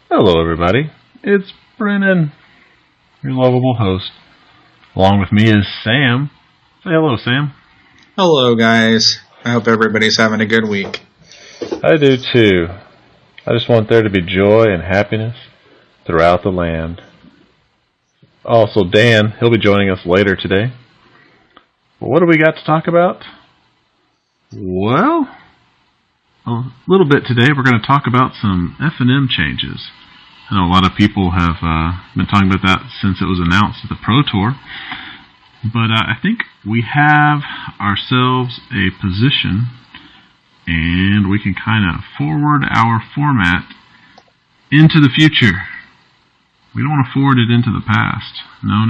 Hello everybody, it's Brennon, your lovable host. Along with me is Sam. Say hello, Sam. Hello guys, I hope everybody's having a good week. I do too. I just want there to be joy and happiness throughout the land. Also, Dan, he'll be joining us later today. But what do we got to talk about? Well, a little bit today we're going to talk about some F&M changes. I know a lot of people have been talking about that since it was announced at the Pro Tour. But I think we have ourselves a position and we can kind of forward our format into the future. We don't want to forward it into the past. No.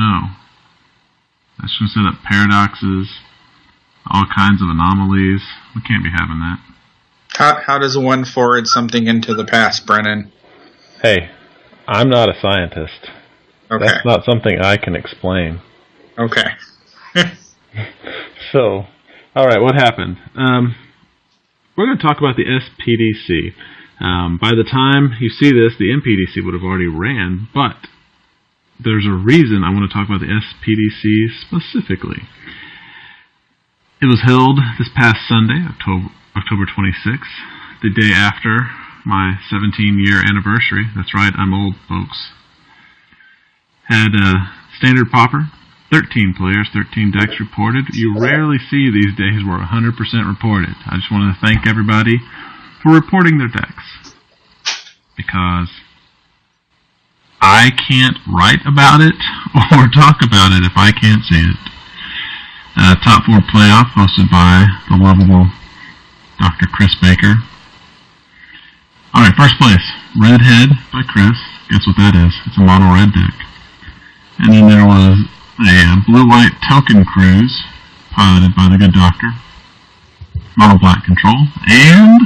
That's going to set up paradoxes, all kinds of anomalies. We can't be having that. How does one forward something into the past, Brennan? Hey, I'm not a scientist. Okay. That's not something I can explain. Okay. So, alright, what happened? We're going to talk about the SPDC. By the time you see this, the MPDC would have already ran, but there's a reason I want to talk about the SPDC specifically. It was held this past Sunday, October 26th, the day after my 17-year anniversary. That's right, I'm old, folks. Had Standard Pauper, 13 players, 13 decks reported. You rarely see these days where 100% reported. I just want to thank everybody for reporting their decks, because I can't write about it or talk about it if I can't see it. Top 4 playoff hosted by the lovable Dr. Chris Baker. Alright, first place, Redhead by Chris. Guess what that is? It's a mono red deck. And then there was a blue-white token cruise piloted by the good doctor. Mono black control. And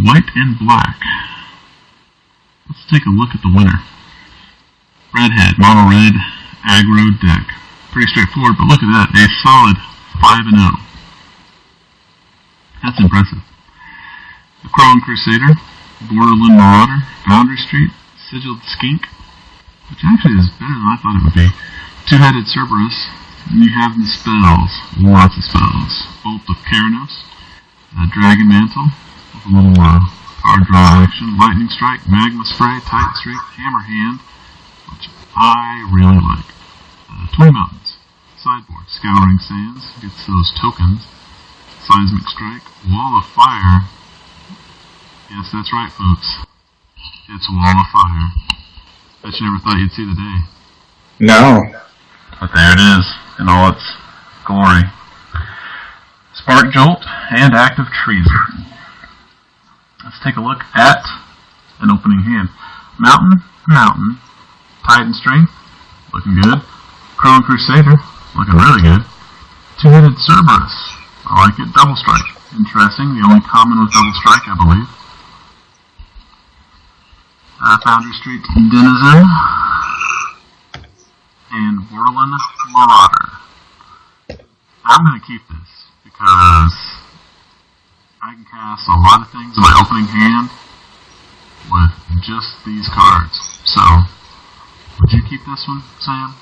white and black. Let's take a look at the winner. Redhead, mono red, aggro deck. Pretty straightforward, but look at that. A solid 5-0. That's impressive. The Crone Crusader, Borderland Marauder, Boundary Street, Sigiled Skink, which actually is better than I thought it would be. Two-Headed Cerberus, and you have the spells, lots of spells. Bolt of Keranos, Dragon Mantle, with a little card draw action, Lightning Strike, Magma Spray, Titan Streak, Hammer Hand, which I really like. Twin Mountains, Sideboard, Scouring Sands, gets those tokens, Seismic Strike, Wall of Fire. Yes, that's right, folks. It's Wall of Fire. Bet you never thought you'd see the day. No. But there it is, in all its glory. Spark Jolt and Active Treason. Let's take a look at an opening hand. Mountain, Titan Strength, looking good. Crone Crusader, looking really good. Two-Headed Cerberus, I like it. Double Strike, interesting. The only common with Double Strike, I believe. Boundary Street Denizen, and Borderland Marauder. I'm going to keep this because I can cast a lot of things in my opening hand with just these cards. So, would you keep this one, Sam?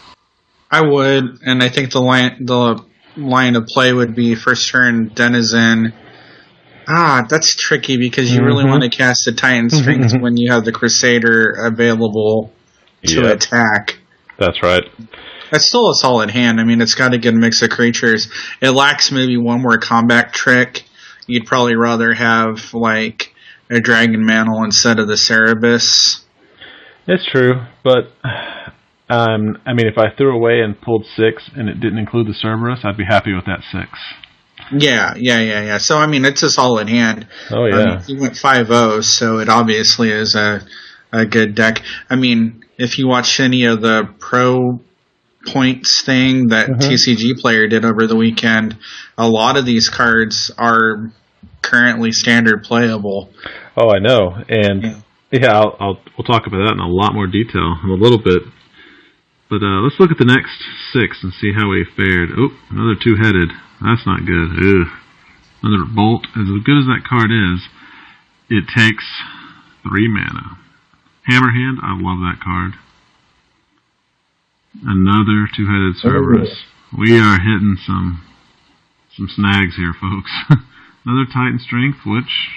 I would, and I think the line of play would be first turn Denizen. That's tricky because you really want to cast the Titan Strength when you have the Crusader available to attack. That's right. That's still a solid hand. I mean, it's got a good mix of creatures. It lacks maybe one more combat trick. You'd probably rather have, like, a Dragon Mantle instead of the Cerberus. It's true, but I mean, if I threw away and pulled 6 and it didn't include the Cerberus, I'd be happy with that 6. Yeah. So, I mean, it's a solid hand. Oh, yeah. You went 5-0, so it obviously is a good deck. I mean, if you watch any of the pro points thing that TCG Player did over the weekend, a lot of these cards are currently standard playable. Oh, I know. And, we'll talk about that in a lot more detail in a little bit. But let's look at the next 6 and see how we fared. Oh, another two-headed. That's not good. Ugh. Another bolt. As good as that card is, it takes 3 mana. Hammerhand, I love that card. Another two-headed Cerberus. We are hitting some snags here, folks. Another Titan Strength, which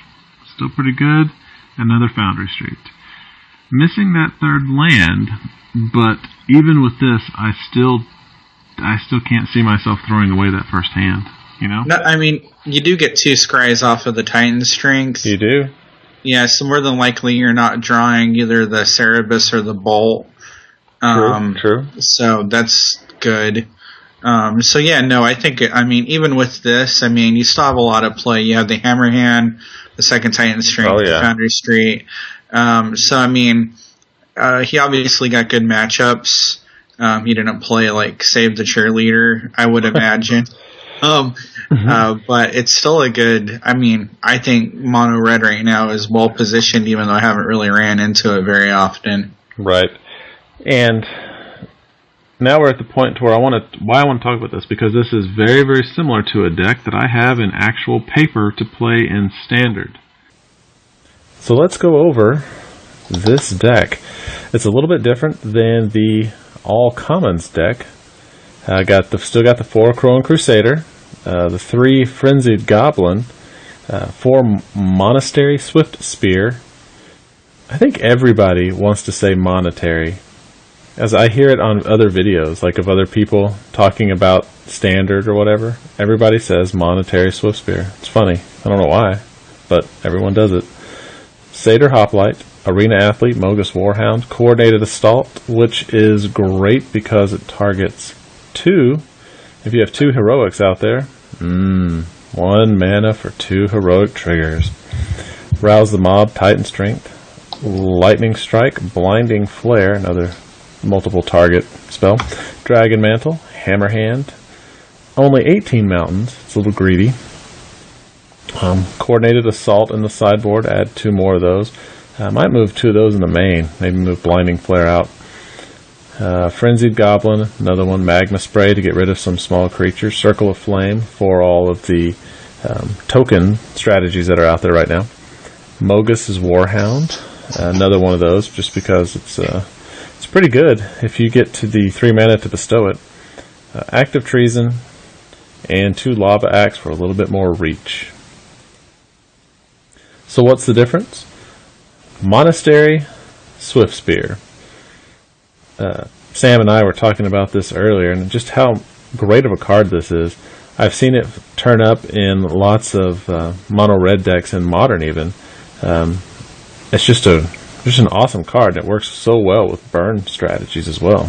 is still pretty good. Another Foundry Street. Missing that third land, but even with this, I still can't see myself throwing away that first hand. You know? No, I mean, you do get 2 scries off of the Titan Strength. You do? Yeah, so more than likely you're not drawing either the Cerberus or the Bolt. True. So that's good. So yeah, no, I think, even with this, you still have a lot of play. You have the Hammerhand, the second Titan Strength, the Foundry Street. He obviously got good matchups. He didn't play like Save the Cheerleader, I would imagine. But it's still a good, I think Mono Red right now is well positioned, even though I haven't really ran into it very often. Right. And now we're at the point where I want to talk about this, because this is very, very similar to a deck that I have in actual paper to play in Standard. So let's go over this deck. It's a little bit different than the All Commons deck. Still got the 4 Crone Crusader, the 3 Frenzied Goblin, 4 Monastery Swift Spear. I think everybody wants to say monetary, as I hear it on other videos, like of other people talking about Standard or whatever. Everybody says monetary Swift Spear. It's funny. I don't know why, but everyone does it. Satyr Hoplite, Arena Athlete, Mogus Warhound, Coordinated Assault, which is great because it targets 2. If you have 2 heroics out there, 1 mana for 2 heroic triggers. Rouse the Mob, Titan Strength, Lightning Strike, Blinding Flare, another multiple target spell, Dragon Mantle, Hammerhand, only 18 mountains, it's a little greedy. Coordinated Assault in the sideboard, add 2 more of those. I might move 2 of those in the main, maybe move Blinding Flare out. Frenzied Goblin, another one, Magma Spray to get rid of some small creatures, Circle of Flame for all of the token strategies that are out there right now. Mogus is Warhound, another one of those, just because it's pretty good if you get to the 3 mana to bestow it. Active Treason and 2 Lava Axe for a little bit more reach. So what's the difference? Monastery, Swift Spear. Sam and I were talking about this earlier, and just how great of a card this is. I've seen it turn up in lots of mono red decks in Modern even. It's just an awesome card, and it works so well with burn strategies as well.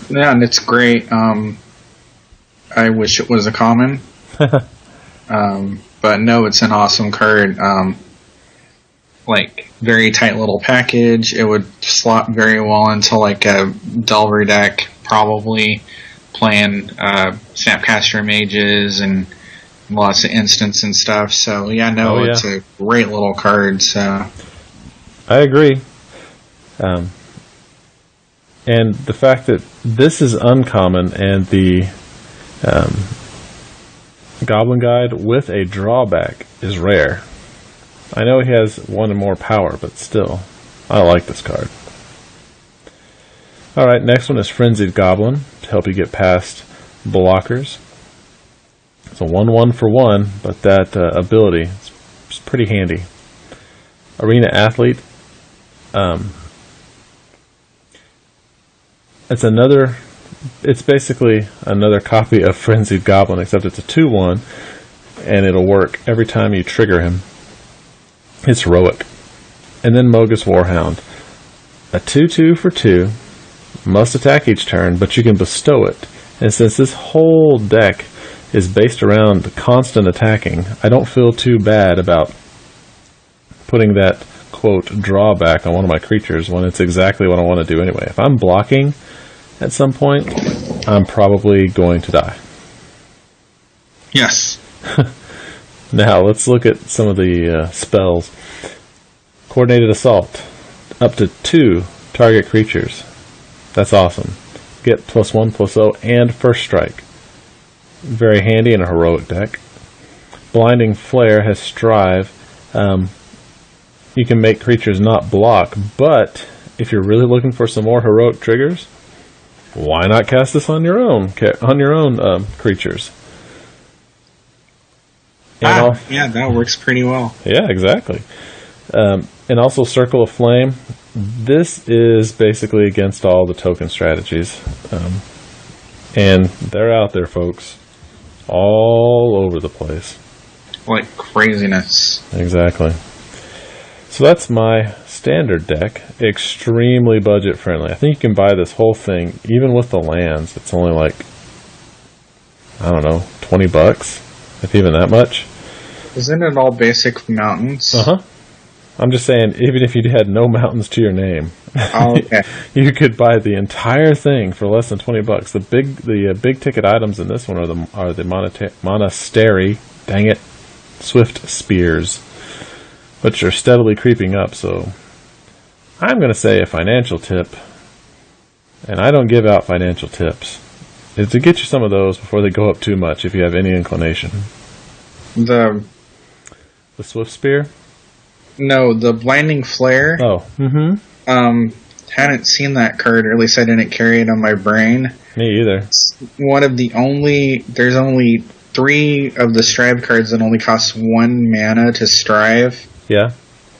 Yeah, and it's great. I wish it was a common. But no, it's an awesome card. Very tight little package. It would slot very well into like a Delver deck, probably playing Snapcaster Mages and lots of instants and stuff. So it's a great little card. So I agree. And the fact that this is uncommon and the Goblin Guide with a drawback is rare. I know he has 1 and more power, but still, I like this card. Alright, next one is Frenzied Goblin, to help you get past blockers. It's a 1/1 for 1, but that ability is pretty handy. Arena Athlete. It's basically another copy of Frenzied Goblin, except it's a 2/1, and it'll work every time you trigger him. It's heroic. And then Mogus Warhound. A 2/2 for 2. Must attack each turn, but you can bestow it. And since this whole deck is based around constant attacking, I don't feel too bad about putting that, quote, drawback on one of my creatures when it's exactly what I want to do anyway. If I'm blocking at some point, I'm probably going to die. Yes. Now, let's look at some of the spells. Coordinated Assault. Up to 2 target creatures. That's awesome. Get +1/+0 and First Strike. Very handy in a heroic deck. Blinding Flare has Strive. you can make creatures not block, but if you're really looking for some more heroic triggers, why not cast this on your own creatures? Yeah, that works pretty well. Yeah, exactly. And also Circle of Flame. This is basically against all the token strategies. And they're out there, folks. All over the place. Like craziness. Exactly. So that's my standard deck. Extremely budget friendly. I think you can buy this whole thing, even with the lands. It's only like, I don't know, $20, if even that much. Isn't it all basic mountains? Uh-huh. I'm just saying, even if you had no mountains to your name, oh, okay. you could buy the entire thing for less than $20. The big ticket items in this one are the monastery, dang it, swift spears, which are steadily creeping up. So I'm going to say a financial tip, and I don't give out financial tips, is to get you some of those before they go up too much if you have any inclination. The swift spear? No, the Blinding Flare. Oh, hadn't seen that card, or at least I didn't carry it on my brain. Me either. It's one of the only... There's only 3 of the Strive cards that only cost 1 mana to Strive. Yeah.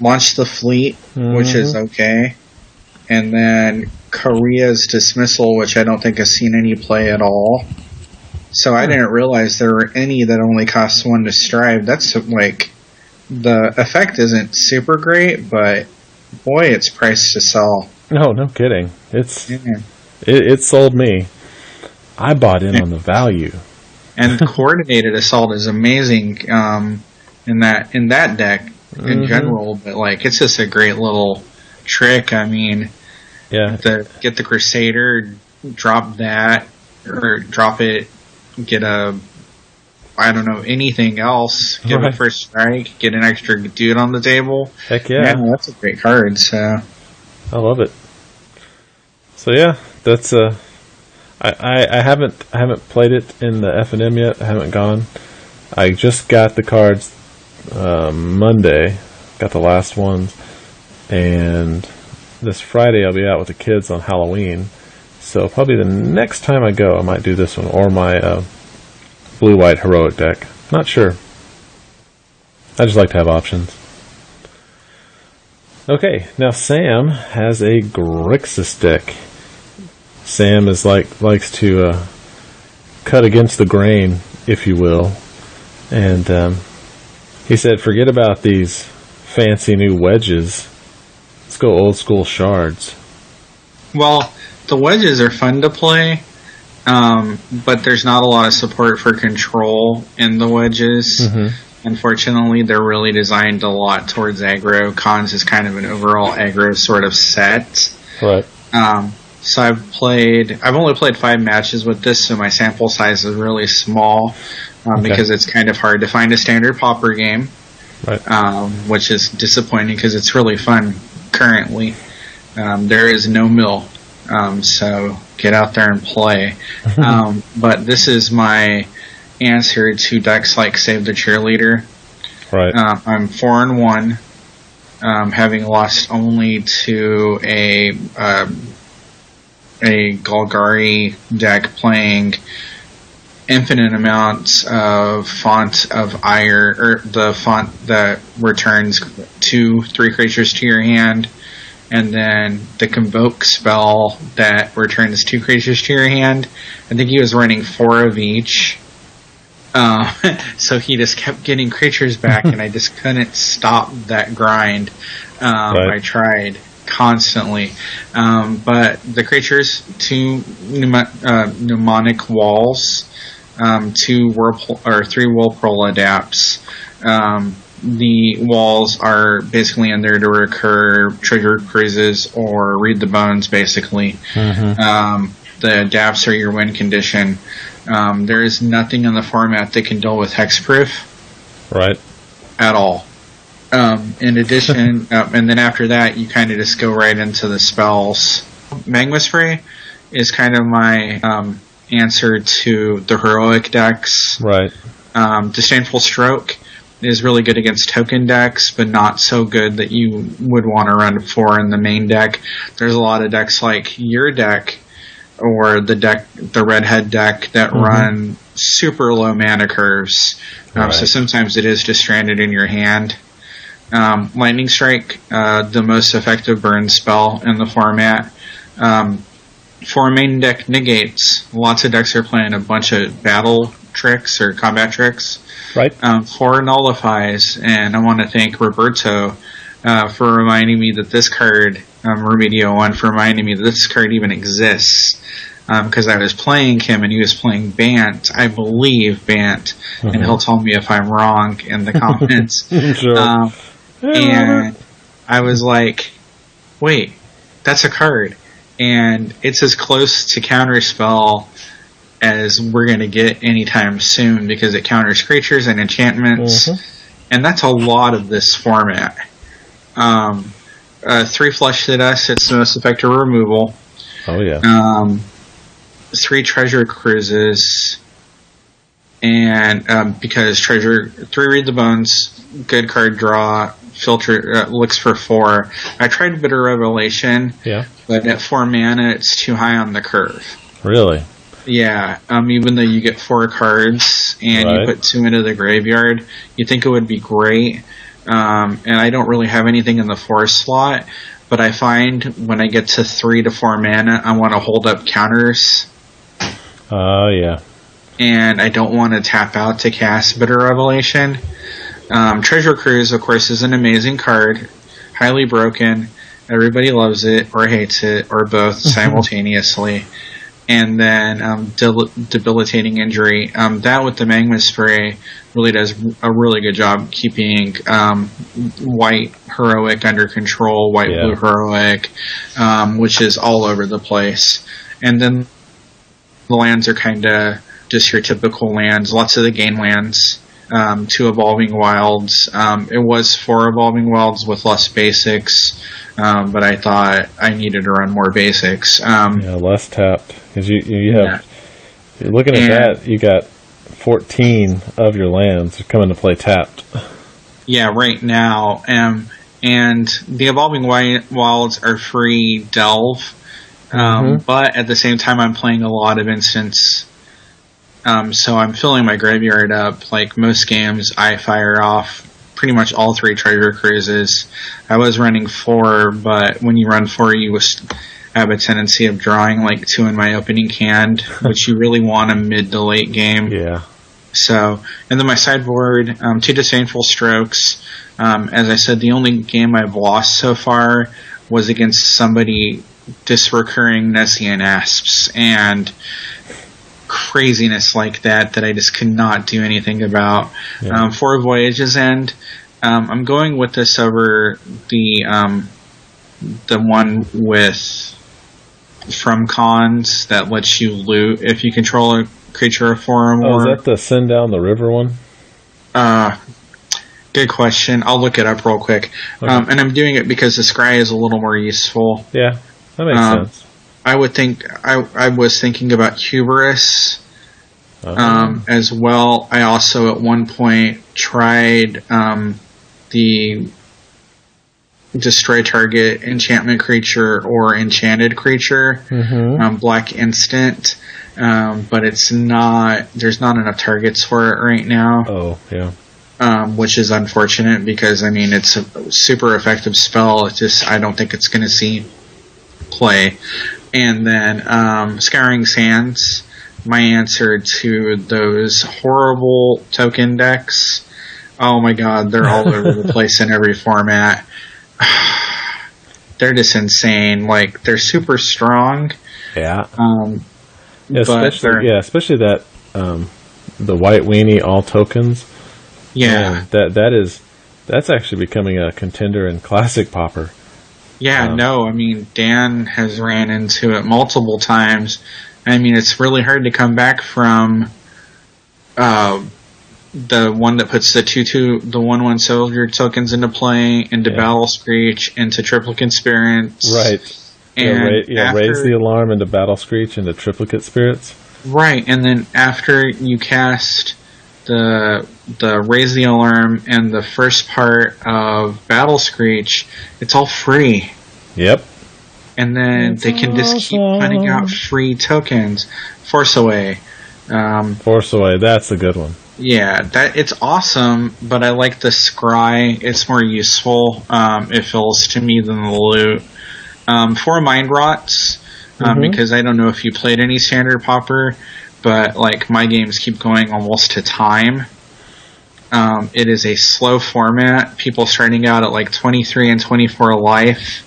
Launch the Fleet, which is okay. And then Korea's Dismissal, which I don't think I've seen any play at all. So I didn't realize there were any that only cost 1 to Strive. That's like... The effect isn't super great, but boy, it's priced to sell. No kidding. It sold me. I bought in on the value. And Coordinated Assault is amazing in that deck in general, but like it's just a great little trick. I mean, yeah, get the Crusader, drop that, or drop it, get a. I don't know, anything else. Give it first strike, get an extra dude on the table. Heck yeah. That's a great card, so. I love it. So yeah, that's I haven't played it in the FNM yet. I haven't gone. I just got the cards Monday, got the last ones, and this Friday I'll be out with the kids on Halloween. So probably the next time I go, I might do this one or my blue-white heroic deck. Not sure. I just like to have options. Okay, now Sam has a Grixis deck. Sam is likes to cut against the grain, if you will. And he said, forget about these fancy new wedges. Let's go old school shards. Well, the wedges are fun to play. But there's not a lot of support for control in the wedges. Unfortunately, they're really designed a lot towards aggro. Khans is kind of an overall aggro sort of set. Right. So I've only played 5 matches with this, so my sample size is really small, because it's kind of hard to find a standard Pauper game. Right. Which is disappointing because it's really fun currently. There is no mill. So get out there and play. But this is my answer to decks like Save the Cheerleader. Right. I'm 4-1, having lost only to a Golgari deck playing infinite amounts of Font of Ire, or the font that returns 2-3 creatures to your hand. And then the Convoke spell that returns 2 creatures to your hand. I think he was running 4 of each. So he just kept getting creatures back, and I just couldn't stop that grind. I tried constantly. But the creatures, 2 mnemonic walls, 3 Whirlpool adapts. The walls are basically in there to recur trigger cruises or read the bones, basically. The adapts are your win condition. There is nothing in the format that can deal with hexproof. Right. At all. In addition, and then after that, you kind of just go right into the spells. Magma Spray is kind of my answer to the heroic decks. Right. Disdainful Stroke is really good against token decks, but not so good that you would want to run 4 in the main deck. There's a lot of decks like your deck or the Redhead deck that run super low mana curves. So sometimes it is just stranded in your hand. Lightning Strike, the most effective burn spell in the format. For main deck negates, lots of decks are playing a bunch of battle tricks or combat tricks. Right. 4 nullifies, and I want to thank Roberto for reminding me that this card, Remedio 1, for reminding me that this card even exists. Because I was playing him and he was playing Bant, I believe Bant, and he'll tell me if I'm wrong in the comments. Sure. And I was like, wait, that's a card. And it's as close to Counterspell as we're going to get anytime soon because it counters creatures and enchantments. And that's a lot of this format. 3 Flush to Dust, it's the most effective removal. Oh, yeah. 3 Treasure Cruises. And because 3 Read the Bones, good card draw, filter, looks for 4. I tried Bitter Revelation, but at 4 mana, it's too high on the curve. Really? Yeah, even though you get 4 cards and you put 2 into the graveyard, you think it would be great. And I don't really have anything in the 4 slot, but I find when I get to 3 to 4 mana, I want to hold up counters. Oh, yeah. And I don't want to tap out to cast Bitter Revelation. Treasure Cruise, of course, is an amazing card. Highly broken. Everybody loves it or hates it or both simultaneously. And then Debilitating Injury. That with the Magma Spray really does a really good job keeping white Heroic under control, white-blue Heroic, which is all over the place. And then the lands are kind of just your typical lands. Lots of the gain lands. 2 Evolving Wilds. It was 4 Evolving Wilds with less basics, but I thought I needed to run more basics. Less tapped. Because you have, you're looking at that, you got 14 of your lands coming to play tapped. Yeah, right now. And the Evolving Wilds are free delve, but at the same time I'm playing a lot of instants. So I'm filling my graveyard up. Like most games, I fire off pretty much all 3 Treasure Cruises. I was running 4, but when you run 4, you have a tendency of drawing like 2 in my opening hand, which you really want a mid to late game. Yeah. So, and then my sideboard, 2 Disdainful Strokes. As I said, the only game I've lost so far was against somebody disrecurring Nessian Asps, and craziness like that I just could not do anything about. 4 Voyages End. I'm going with this over the one with from Khans that lets you loot if you control a creature of 4 or more. Oh, is that the Send Down the River one? Good question. I'll look it up real quick. Okay. And I'm doing it because the scry is a little more useful. Yeah, that makes sense. I would think I was thinking about Hubris as well. I also at one point tried the destroy target enchantment creature or enchanted creature, black instant, but it's not. There's not enough targets for it right now. Oh, yeah. Which is unfortunate because I mean it's a super effective spell. It's just I don't think it's going to see play. And then Scouring Sands, my answer to those horrible token decks. Oh my god, they're all over the place in every format. They're just insane. Like they're super strong. Yeah. Especially that the white weenie all tokens. Yeah. Man, that's actually becoming a contender in Classic Pauper. Yeah, no, I mean, Dan has ran into it multiple times. I mean, it's really hard to come back from the one that puts the 2/2, the 1/1 soldier tokens into play, into Battle Screech, into Triplicate Spirits. Right. And raise the alarm into Battle Screech into Triplicate Spirits. Right, and then after you cast the Raise the Alarm and the first part of Battle Screech, it's all free. Yep. And then they can just keep putting out free tokens. Force Away. Force Away, that's a good one. Yeah, it's awesome, but I like the scry. It's more useful, it feels to me, than the loot. 4 Mind Rots, because I don't know if you played any Standard Pauper, but like my games keep going almost to time. It is a slow format. People starting out at like 23 and 24 life,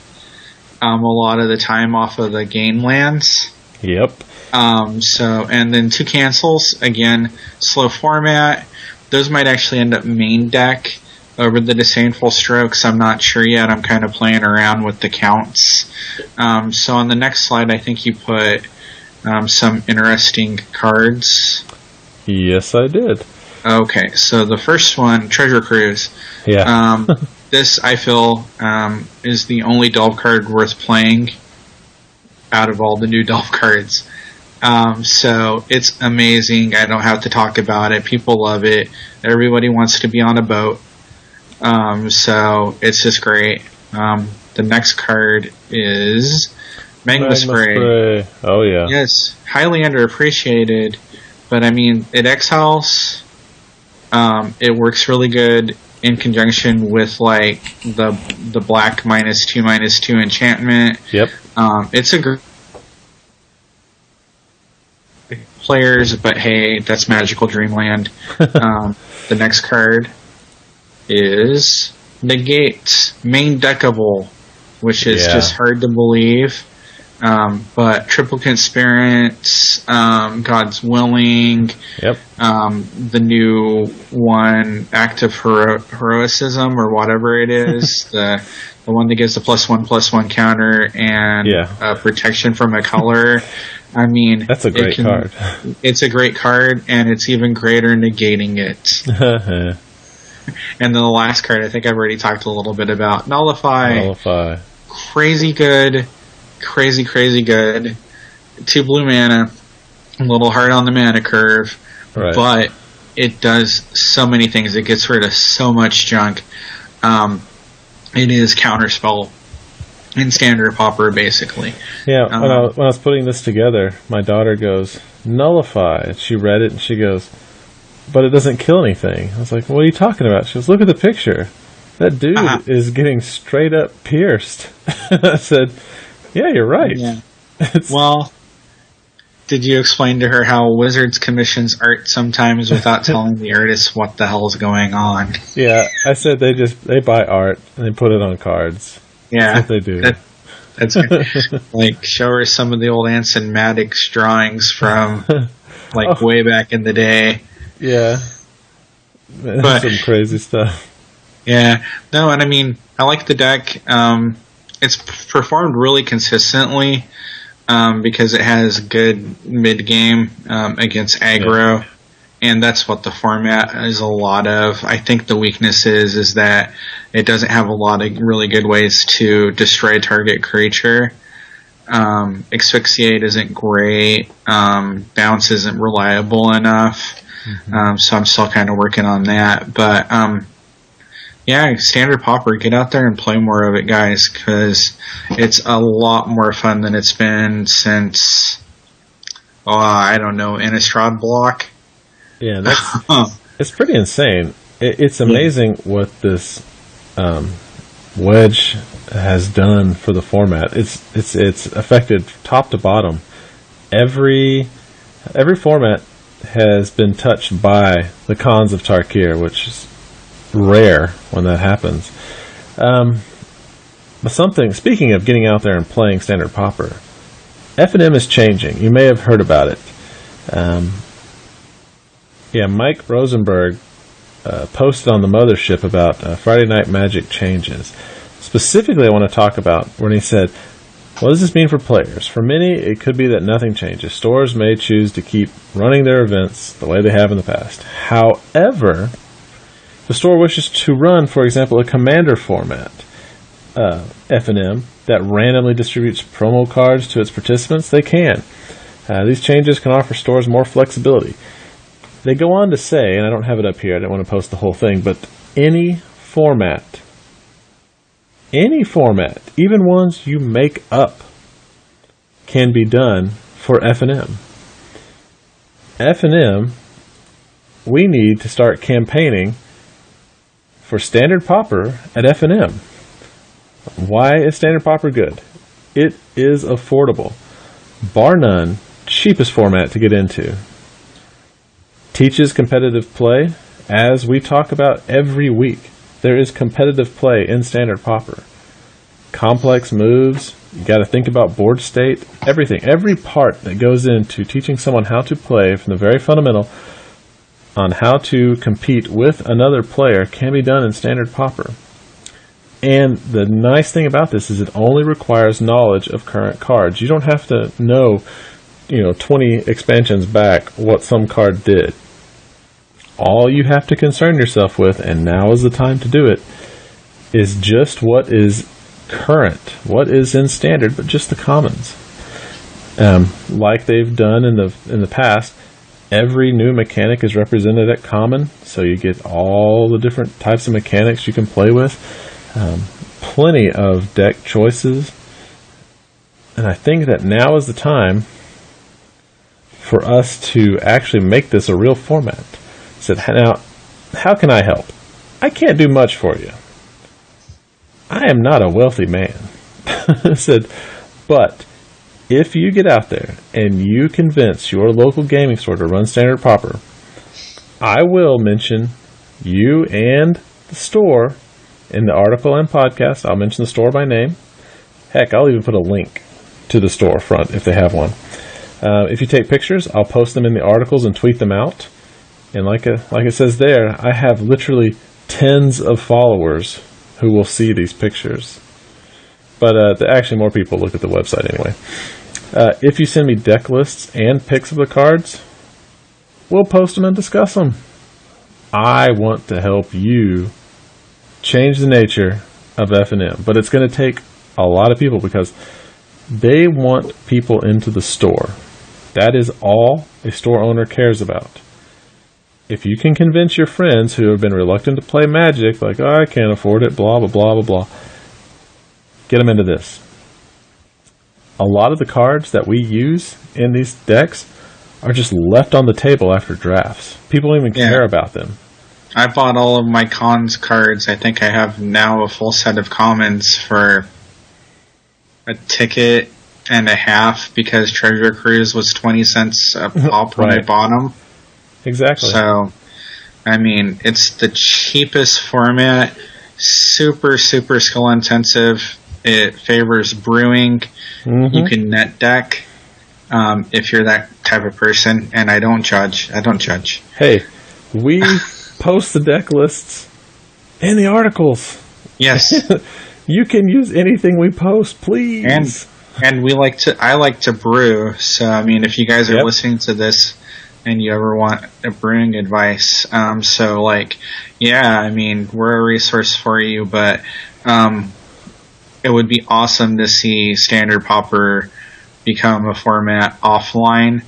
a lot of the time off of the gain lands. Yep. And then 2 cancels, again, slow format. Those might actually end up main deck over the Disdainful Strokes. I'm not sure yet. I'm kind of playing around with the counts. So on the next slide, I think you put some interesting cards. Yes, I did. Okay, so the first one, Treasure Cruise. Yeah. This, I feel, is the only Delve card worth playing out of all the new Delve cards. So it's amazing. I don't have to talk about it. People love it. Everybody wants to be on a boat. So it's just great. The next card is Magma Spray. Oh, yeah. Yes, highly underappreciated. But, I mean, it exiles. It works really good in conjunction with, like, the black -2/-2 enchantment. Yep. It's a great players, but hey, that's Magical Dreamland. The next card is Negate, main deckable, which is just hard to believe. But Triple Conspirants, God's Willing, yep. The new one, Active Heroicism, or whatever it is, the one that gives the +1/+1 counter and protection from a color. I mean, that's a great card. It's a great card, and it's even greater negating it. And then the last card, I think I've already talked a little bit about. Nullify. Crazy good. Crazy good. 2 blue mana. A little hard on the mana curve. Right. But it does so many things. It gets rid of so much junk. It is counterspell in Standard Pauper, basically. Yeah, when I was putting this together, my daughter goes, Nullify. She read it and she goes, but it doesn't kill anything. I was like, what are you talking about? She goes, look at the picture. That dude is getting straight up pierced. I said, yeah, you're right. Yeah. Well, did you explain to her how Wizards commissions art sometimes without telling the artist what the hell's going on? Yeah, I said they buy art and they put it on cards. Yeah, that's what they do. That's like, show her some of the old Anson Maddox drawings from like way back in the day. Yeah, but some crazy stuff. Yeah, no, and I mean, I like the deck. It's performed really consistently because it has good mid game against aggro, and that's what the format is a lot of. I think the weakness is that it doesn't have a lot of really good ways to destroy target creature. Asphyxiate isn't great. Bounce isn't reliable enough. So I'm still kind of working on that. But yeah, Standard Pauper, get out there and play more of it, guys, because it's a lot more fun than it's been since, I don't know, Innistrad Block. Yeah, that's it's pretty insane. It's amazing what this Wedge has done for the format. It's affected top to bottom. Every format has been touched by the Khans of Tarkir, which is rare when that happens. But speaking of getting out there and playing Standard Pauper, F&M is changing. You may have heard about it. Mike Rosenberg posted on the Mothership about Friday Night Magic changes. Specifically, I want to talk about when he said, what does this mean for players? For many, it could be that nothing changes. Stores may choose to keep running their events the way they have in the past. However, the store wishes to run, for example, a Commander format, F&M, that randomly distributes promo cards to its participants. They can. These changes can offer stores more flexibility. They go on to say, and I don't have it up here, I didn't want to post the whole thing, but any format, even ones you make up, can be done for F&M. F&M, we need to start campaigning for Standard Pauper at F&M. Why is Standard Pauper good? It is affordable. Bar none, cheapest format to get into. Teaches competitive play, as we talk about every week. There is competitive play in Standard Pauper. Complex moves, you got to think about board state, everything. Every part that goes into teaching someone how to play from the very fundamental on how to compete with another player can be done in Standard Pauper. And the nice thing about this is it only requires knowledge of current cards. You don't have to know, 20 expansions back what some card did. All you have to concern yourself with, and now is the time to do it, is just what is current, what is in Standard, but just the commons. Like they've done in the past, every new mechanic is represented at common, so you get all the different types of mechanics you can play with. Plenty of deck choices, and I think that now is the time for us to actually make this a real format. Said, now, how can I help? I can't do much for you. I am not a wealthy man. Said, but if you get out there and you convince your local gaming store to run Standard Pauper, I will mention you and the store in the article and podcast. I'll mention the store by name. Heck, I'll even put a link to the storefront if they have one. If you take pictures, I'll post them in the articles and tweet them out. And like it says there, I have literally tens of followers who will see these pictures. But actually more people look at the website anyway. If you send me deck lists and pics of the cards, we'll post them and discuss them. I want to help you change the nature of F&M, but it's going to take a lot of people because they want people into the store. That is all a store owner cares about. If you can convince your friends who have been reluctant to play Magic, like, oh, I can't afford it, blah, blah, blah, blah, blah, get them into this. A lot of the cards that we use in these decks are just left on the table after drafts. People don't even care about them. I bought all of my Khans cards. I think I have now a full set of commons for a ticket and a half because Treasure Cruise was 20 cents a pop when I bought them. Exactly. So, I mean, it's the cheapest format, super, super skill intensive. It favors brewing. Mm-hmm. You can net deck if you're that type of person, and I don't judge. Hey, we post the deck lists in the articles. Yes. You can use anything we post, please. And I like to brew, so I mean, if you guys are listening to this and you ever want a brewing advice, I mean, we're a resource for you, but it would be awesome to see Standard Pauper become a format offline,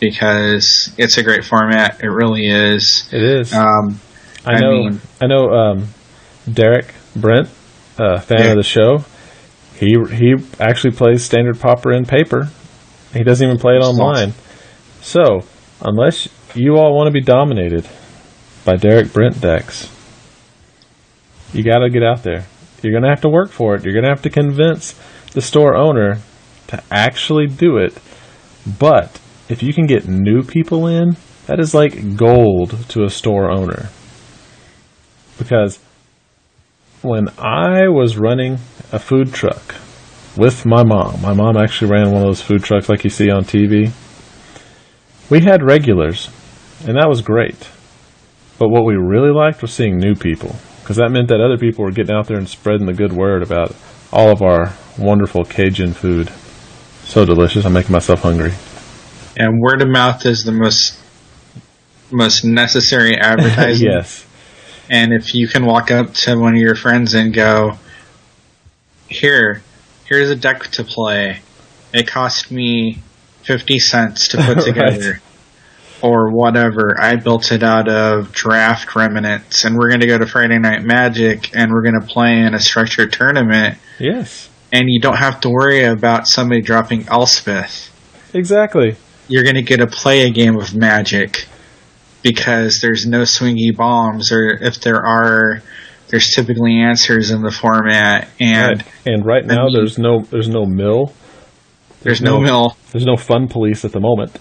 because it's a great format. It really is. It is. I know Derek Brent, fan of the show, he actually plays Standard Pauper in paper. He doesn't even play it online. So, unless you all want to be dominated by Derek Brent decks, you got to get out there. You're going to have to work for it. You're going to have to convince the store owner to actually do it. But if you can get new people in, that is like gold to a store owner. Because when I was running a food truck with my mom actually ran one of those food trucks like you see on TV. We had regulars, and that was great. But what we really liked was seeing new people, because that meant that other people were getting out there and spreading the good word about all of our wonderful Cajun food. So delicious, I'm making myself hungry. And word of mouth is the most necessary advertising. Yes. And if you can walk up to one of your friends and go, here's a deck to play. It cost me 50 cents to put together. or whatever. I built it out of draft remnants, and we're going to go to Friday Night Magic, and we're going to play in a structured tournament. Yes. And you don't have to worry about somebody dropping Elspeth. Exactly. You're going to get to play a game of Magic because there's no swingy bombs, or if there are, there's typically answers in the format. And right now, there's no mill. There's no mill. There's no fun police at the moment.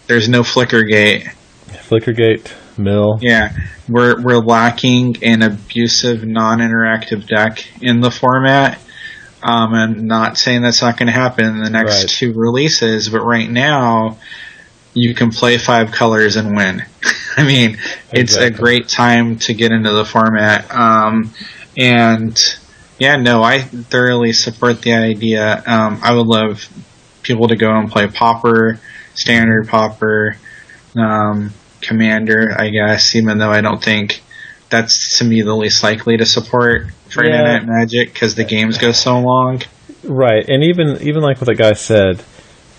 There's no Flickergate. Flickergate, mill. Yeah, we're lacking an abusive, non-interactive deck in the format. I'm not saying that's not going to happen in the next two releases, but right now, you can play 5 colors and win. I mean, it's a great time to get into the format. I thoroughly support the idea. I would love people to go and play Pauper, Standard Pauper, Commander, I guess, even though I don't think that's, to me, the least likely to support Friday Night Magic because the games go so long. Right, and even like what the guy said,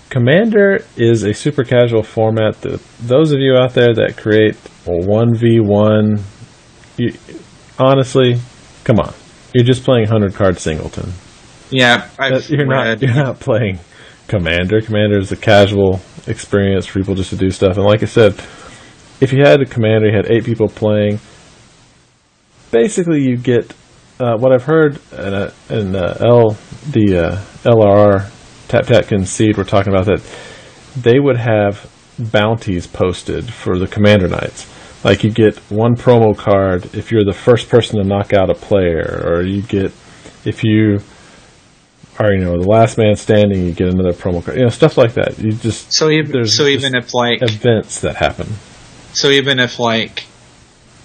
Commander is a super casual format that those of you out there that create a 1v1, honestly, come on. You're just playing 100-card Singleton. Yeah, you're not playing Commander. Commander is a casual experience for people just to do stuff. And like I said, if you had a Commander, you had 8 people playing, basically you get what I've heard in the LRR Tap Concede, we're talking about that they would have bounties posted for the Commander Nights. Like you get 1 promo card if you're the first person to knock out a player, or you get, if you are the last man standing, you get another promo card. Stuff like that. You just even if like events that happen. So even if like,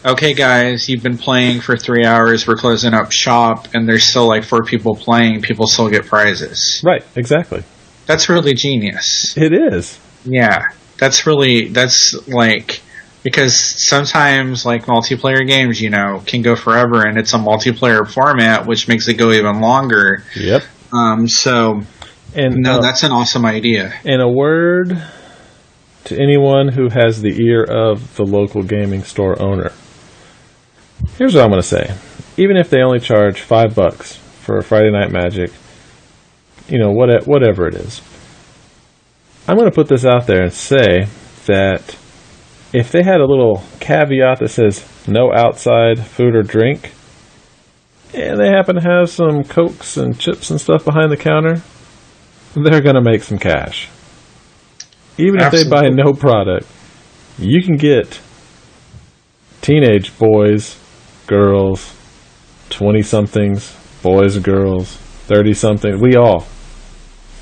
okay guys, you've been playing for 3 hours, we're closing up shop, and there's still like 4 people playing, people still get prizes. Right, exactly. That's really genius. It is. Yeah, that's like, because sometimes like multiplayer games, can go forever, and it's a multiplayer format, which makes it go even longer. Yep. That's an awesome idea. And a word to anyone who has the ear of the local gaming store owner. Here's what I'm going to say. Even if they only charge $5 for a Friday Night Magic, whatever it is, I'm going to put this out there and say that if they had a little caveat that says no outside food or drink, and they happen to have some Cokes and chips and stuff behind the counter, they're going to make some cash. Even if they buy no product, you can get teenage boys, girls, 20-somethings, boys, girls, 30-somethings, we all,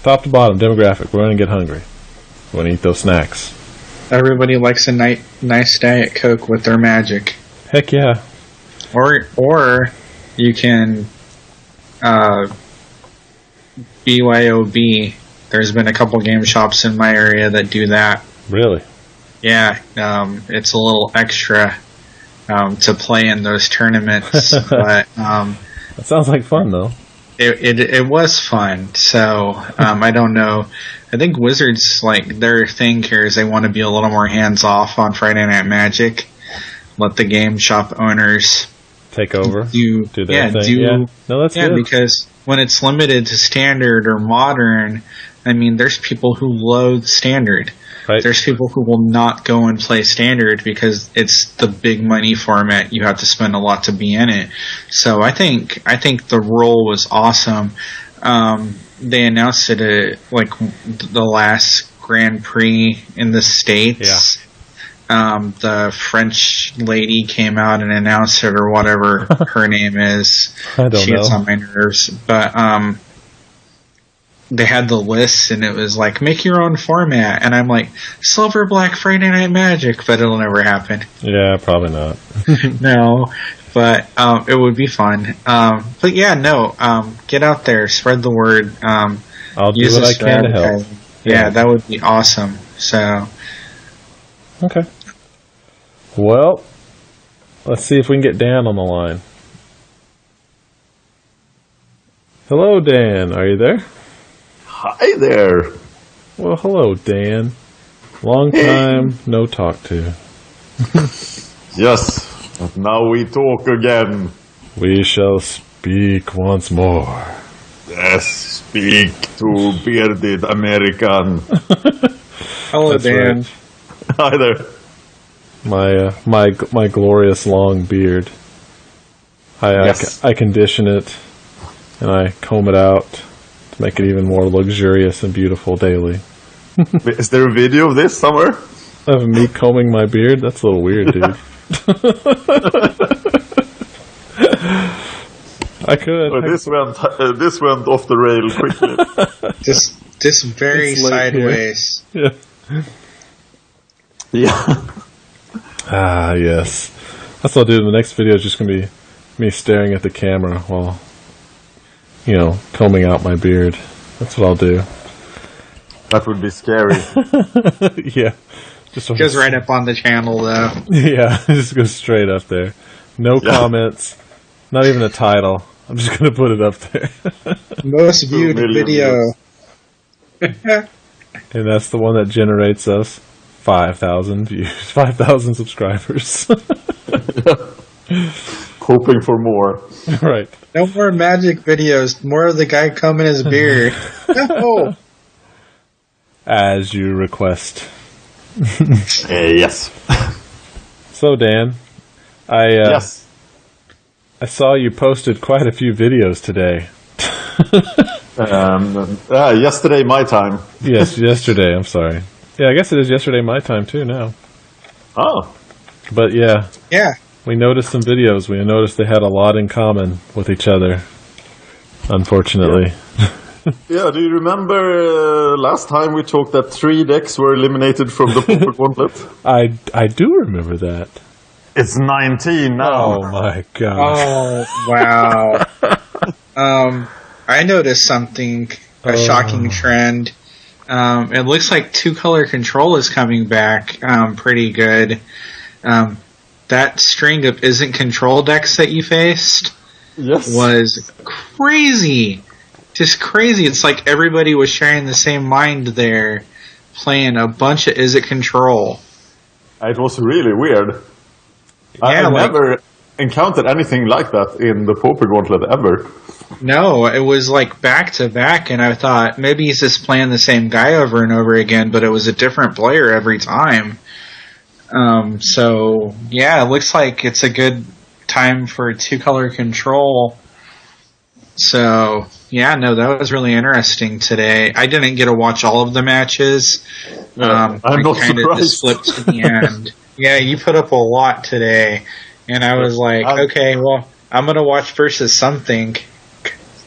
top to bottom, demographic, we're going to get hungry. We're going to eat those snacks. Everybody likes a nice Diet Coke with their Magic. Heck yeah. Or you can BYOB. There's been a couple game shops in my area that do that. Really? Yeah, it's a little extra to play in those tournaments, but that sounds like fun though. It was fun. So I don't know. I think Wizards, like, their thing here is they want to be a little more hands off on Friday Night Magic. Let the game shop owners take over. Do their thing. Yeah. No, that's good. Because when it's limited to Standard or Modern, I mean, there's people who loathe Standard. Right. There's people who will not go and play Standard because it's the big money format. You have to spend a lot to be in it. So I think the role was awesome. They announced it at like the last Grand Prix in the States. Yeah. The French lady came out and announced it, or whatever her name is. I don't know. She gets on my nerves. But they had the list, and it was like, make your own format. And I'm like, Silver Black Friday Night Magic, but it'll never happen. Yeah, probably not. No, but it would be fun. But yeah, no, get out there, spread the word. I'll do what I can to help. Yeah, that would be awesome. So, okay. Well, let's see if we can get Dan on the line. Hello, Dan. Are you there? Hi there. Well, hello, Dan. Long time no talk to. Yes, but now we talk again. We shall speak once more. Yes, speak to bearded American. Hello, That's Dan. right. Hi there. My glorious long beard. I condition it, and I comb it out to make it even more luxurious and beautiful daily. Is there a video of this somewhere? Of me combing my beard? That's a little weird, dude. I could. Oh, this went off the rail quickly. This very It's late sideways. Yeah. Yeah. Ah, yes. That's what I'll do. The next video is just going to be me staring at the camera while, combing out my beard. That's what I'll do. That would be scary. Yeah. Just Goes right up on the channel, though. Yeah, just go straight up there. No comments. Not even a title. I'm just going to put it up there. Most viewed 2 million video. And that's the one that generates us 5,000 views, 5,000 subscribers. Hoping for more. Right. No more magic videos. More of the guy combing his beard. No. As you request. Yes. So, Dan, Yes. I saw you posted quite a few videos today. Yesterday, my time. Yes, yesterday. I'm sorry. Yeah, I guess it is yesterday my time too now. Oh. But yeah, Yeah. we noticed some videos. We noticed they had a lot in common with each other, unfortunately. Yeah, do you remember last time we talked that 3 decks were eliminated from the Pauper Gauntlet? I do remember that. It's 19 now. Oh my god. Oh, wow. I noticed something, a shocking trend. It looks like 2-color control is coming back pretty good. That string of isn't control decks that you faced Yes. was crazy. Just crazy. It's like everybody was sharing the same mind there, playing a bunch of is it control. It was really weird. I never encountered anything like that in the Pauper Gauntlet ever. No, it was like back to back, and I thought maybe he's just playing the same guy over and over again, but it was a different player every time. So yeah, it looks like it's a good time for 2-color control. So yeah, no, that was really interesting today. I didn't get to watch all of the matches. I'm not kind of surprised. just flipped to the end. Yeah, you put up a lot today, and I was like, okay, well, I'm gonna watch versus something.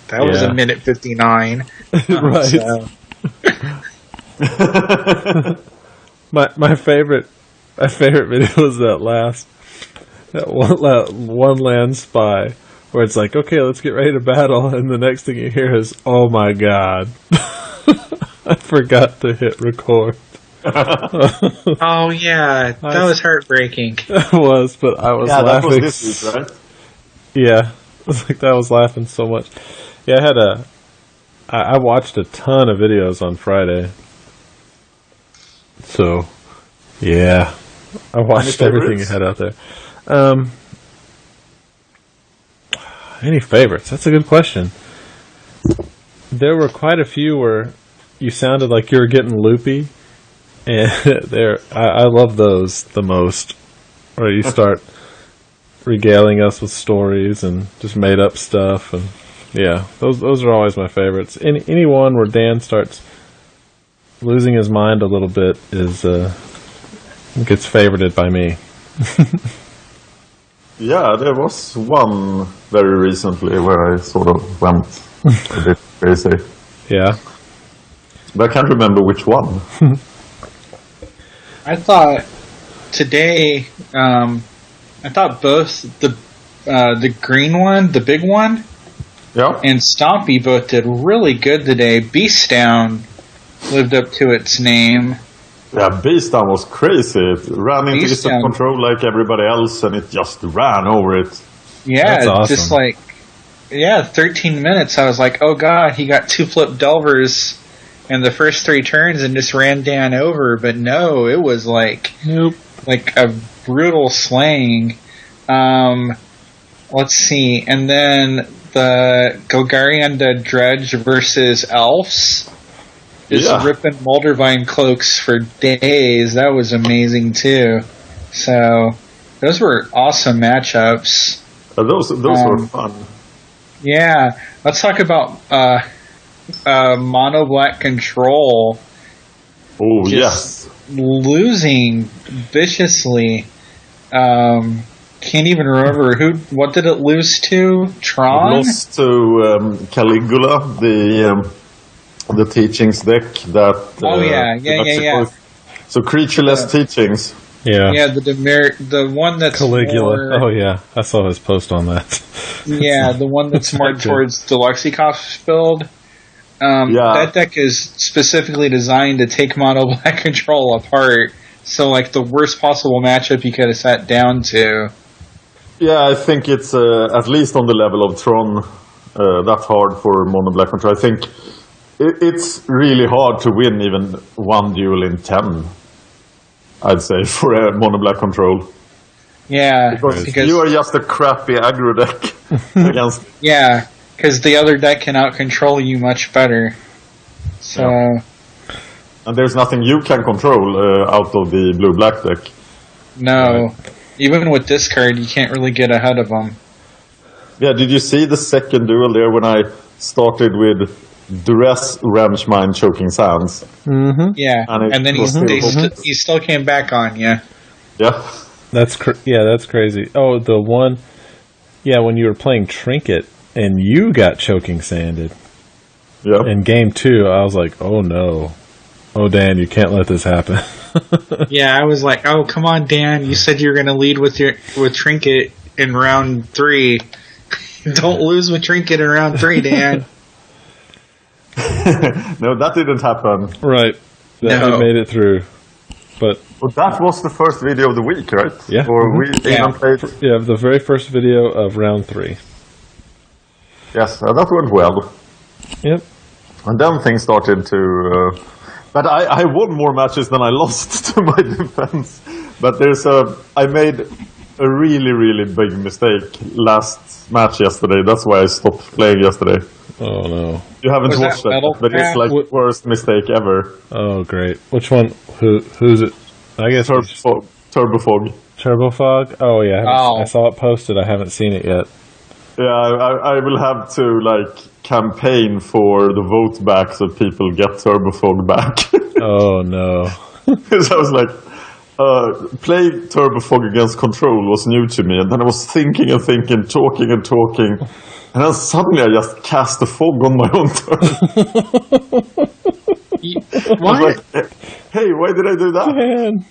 That was a minute 59. Right. So. My favorite video was that one land spy where it's like, okay, let's get ready to battle, and the next thing you hear is, oh my god. I forgot to hit record. Oh yeah, that was heartbreaking. It was, but I was laughing. That was this week, right? Yeah, it was like that. I was laughing so much. Yeah, I watched a ton of videos on Friday. So, yeah, I watched everything you had out there. Any favorites? That's a good question. There were quite a few where you sounded like you were getting loopy, and I love those the most. Where you start regaling us with stories and just made up stuff, and yeah, those are always my favorites. Any one where Dan starts losing his mind a little bit gets favorited by me. Yeah, there was one very recently where I sort of went a bit crazy. Yeah. But I can't remember which one. I thought today, I thought both the green one, the big one, Yeah. and Stompy both did really good today. Beast Down lived up to its name. Yeah, Beast Down was crazy. It ran into Beast instant Down. control like everybody else, and it just ran over it. Yeah, That's awesome. just like 13 minutes. I was like, oh god, he got 2 flip Delvers in the first 3 turns and just ran Dan over, but no, it was like a brutal slaying. Let's see, and then the Golgarian the Dredge versus Elves. Just ripping Moldervine cloaks for days. That was amazing too. So those were awesome matchups. Those were fun. Yeah, let's talk about mono black control. Oh yes, losing viciously. Can't even remember what did it lose to? Tron? It lost to Caligula, the teachings deck that. Yeah. So creatureless teachings. Yeah, the one that's Caligula. Oh yeah, I saw his post on that. Yeah, the one that's more towards the Luxikov's build. That deck is specifically designed to take mono black control apart. So like the worst possible matchup you could have sat down to. Yeah, I think it's at least on the level of Tron. That's hard for mono black control. I think it's really hard to win even one duel in 10. I'd say for a mono black control. Yeah, because you are just a crappy aggro deck against. Yeah, because the other deck can out control you much better. So. Yeah. And there's nothing you can control out of the blue black deck. No. Even with discard, you can't really get ahead of them. Yeah, did you see the second duel there when I started with Duress, Wrench Mine, Choking Sands? Mm-hmm. Yeah, and then he still came back on you. Yeah. That's crazy. Oh, the one... Yeah, when you were playing Trinket and you got Choking Sanded. Yeah. In game 2, I was like, oh no. Oh, Dan, you can't let this happen. Yeah, I was like, oh, come on, Dan. You said you were going to lead with Trinket in round 3. Don't lose with Trinket in round 3, Dan. No, that didn't happen. Right. We made it through. But that was the first video of the week, right? Yeah. Or we even played... Yeah, the very first video of round 3. Yes, that went well. Yep. And then things started to... But I won more matches than I lost, to my defense. But I made a really, really big mistake last match yesterday. That's why I stopped playing yesterday. Oh, no. You haven't watched that, but it's like the worst mistake ever. Oh, great. Which one? Who's it? I guess Turbo Fog. Turbo Fog? Oh, yeah. I saw it posted. I haven't seen it yet. Yeah, I will have to, campaign for the vote back so people get Turbo Fog back. Oh, no. Because I was like, play Turbo Fog against Control was new to me, and then I was thinking, talking, and then suddenly I just cast the fog on my own turn. What? Like, hey, why did I do that? Man.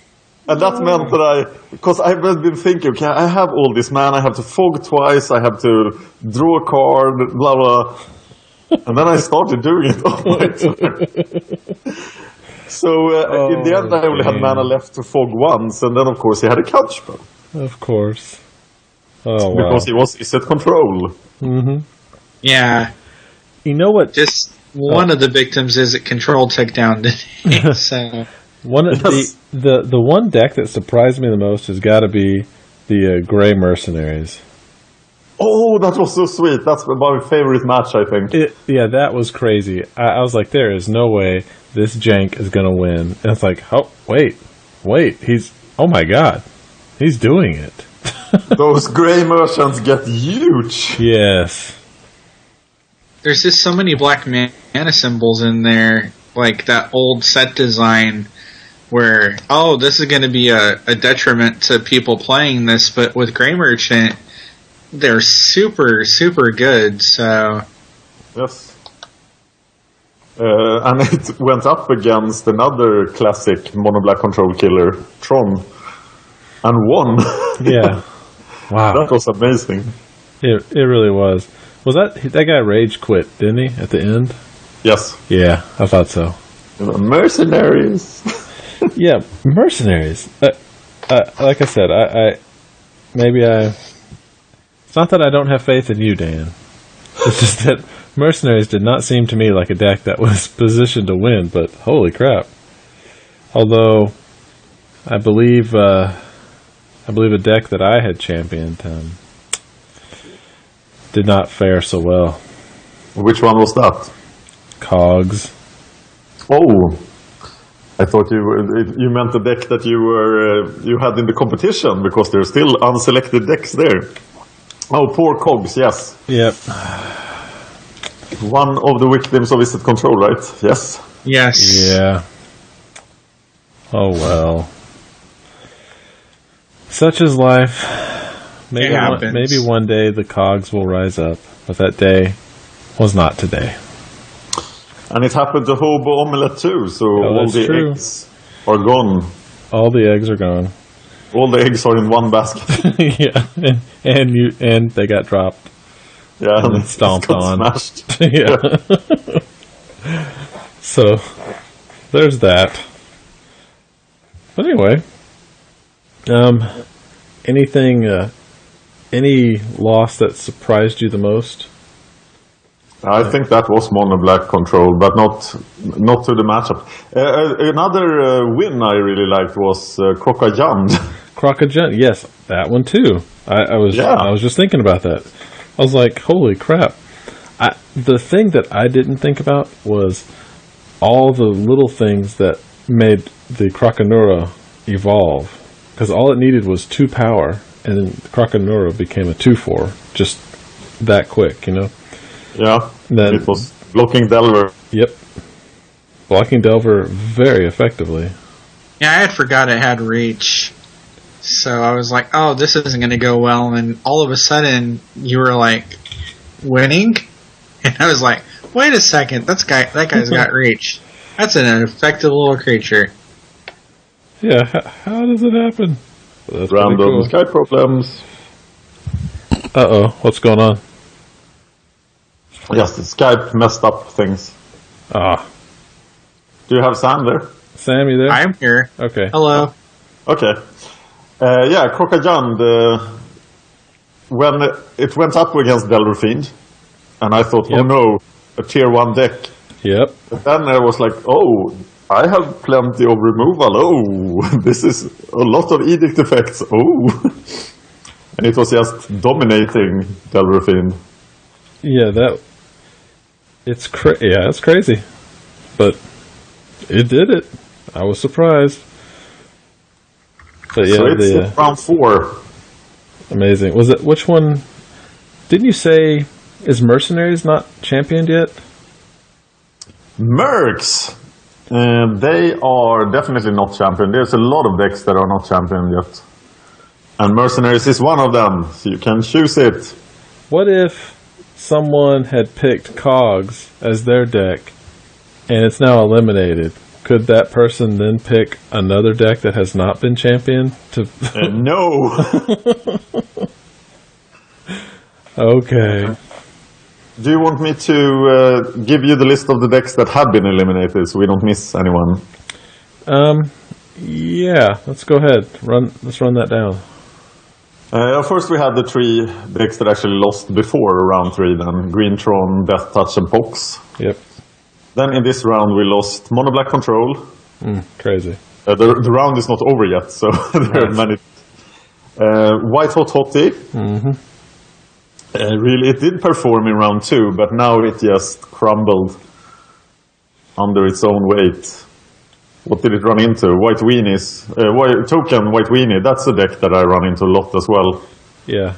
And that meant that because I've been thinking, okay, I have all this, man, I have to fog twice, I have to draw a card, blah, blah. And then I started doing it on my turn. So in the end, I only had mana left to fog once, and then of course he had a couch spell. Of course. Oh, wow. Because he said control. Mm-hmm. Yeah. You know what? Just one of the victims is it control took down today. So the one deck that surprised me the most has got to be the Gray Mercenaries. Oh, that was so sweet. That's my favorite match, I think. Yeah, that was crazy. I was like, there is no way this jank is going to win. And it's like, oh, wait. Oh my god. He's doing it. Those Gray Merchants get huge. Yes. There's just so many black mana symbols in there, like that old set design where, this is going to be a detriment to people playing this, but with Gray Merchant, they're super, super good, so... Yes. And it went up against another classic mono-black control killer, Tron, and won. Yeah. Wow. That was amazing. It really was. Was that guy rage quit, didn't he, at the end? Yes. Yeah, I thought so. Mercenaries. Yeah, mercenaries. Like I said, maybe it's not that I don't have faith in you, Dan. It's just that Mercenaries did not seem to me like a deck that was positioned to win, but holy crap. Although, I believe a deck that I had championed did not fare so well. Which one was that? Cogs. Oh, I thought you meant the deck that you had in the competition, because there are still unselected decks there. Oh, poor Cogs, yes. Yep. One of the victims of Visit Control, right? Yes. Yes. Yeah. Oh well. Such is life. Maybe one day the Cogs will rise up, but that day was not today. And it happened to Hobo Omelette too, so all the eggs are gone. All the eggs are gone. All the eggs are in one basket. Yeah, and they got dropped. Yeah, and then stomped on. Smashed. Yeah. So there's that. But anyway, any loss that surprised you the most? I think that was Mono Black Control, but not to the matchup. Another win I really liked was Crocajund. Crocajund, yes, that one too. I was just thinking about that. I was like, holy crap. The thing that I didn't think about was all the little things that made the Croconura evolve. Because all it needed was 2 power, and then Croconura became a 2/4, just that quick, you know? Yeah, then, it was blocking Delver. Yep. Blocking Delver very effectively. Yeah, I had forgot it had reach. So I was like, oh, this isn't going to go well. And all of a sudden, you were like, winning? And I was like, wait a second, that guy's got reach. That's an effective little creature. Yeah, how does it happen? Well, that's random cool. Skype problems. Uh-oh, what's going on? Yes, the Skype messed up things. Ah. Do you have Sam there? Sam, you there? I'm here. Okay. Hello. Okay. Yeah, Crocajund, when it went up against Delver Fiend, and I thought, oh no, a tier 1 deck. Yep. But then I was like, oh, I have plenty of removal. Oh, this is a lot of edict effects. Oh. And it was just dominating Delver Fiend. Yeah, it's crazy. But it did it. I was surprised. But yeah, so it's round 4. Amazing. Was it, which one? Didn't you say, is Mercenaries not championed yet? Mercs! They are definitely not championed. There's a lot of decks that are not championed yet. And Mercenaries is one of them, so you can choose it. What if someone had picked Cogs as their deck, and it's now eliminated? Could that person then pick another deck that has not been championed? No! Okay. Do you want me to give you the list of the decks that have been eliminated so we don't miss anyone? Yeah, let's go ahead. Let's run that down. First we had the 3 decks that actually lost before round 3 then. Greentron, Death Touch and Pox. Yep. Then in this round we lost Mono Black Control. Crazy. The round is not over yet, so there are many. White Hot Hottie. Mm-hmm. Really, it did perform in round 2, but now it just crumbled under its own weight. What did it run into? White Weenies. Token White Weenie, that's a deck that I run into a lot as well. Yeah.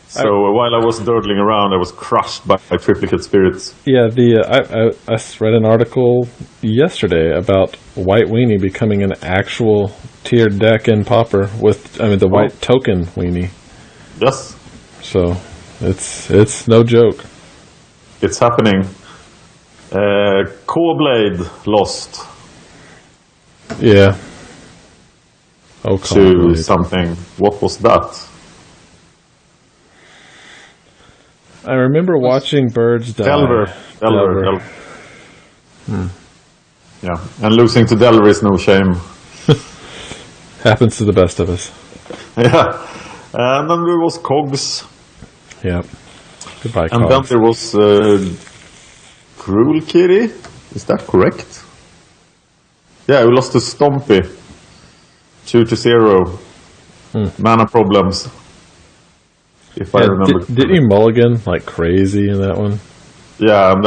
So while I was durdling around, I was crushed by Triplicate Spirits. Yeah, I read an article yesterday about White Weenie becoming an actual tiered deck in Pauper with, the White Token Weenie. Yes. So it's no joke. It's happening. Core Blade lost. Yeah. Oh, to something. What was that? I remember watching birds die. Delver. Yeah, and losing to Delver is no shame. Happens to the best of us. Yeah. And then there was Cogs. Yeah. Goodbye, And then there was Cruel Kitty. Is that correct? Yeah, we lost to Stompy. 2-0. Mana problems. If I remember. Didn't you mulligan like crazy in that one? Yeah, and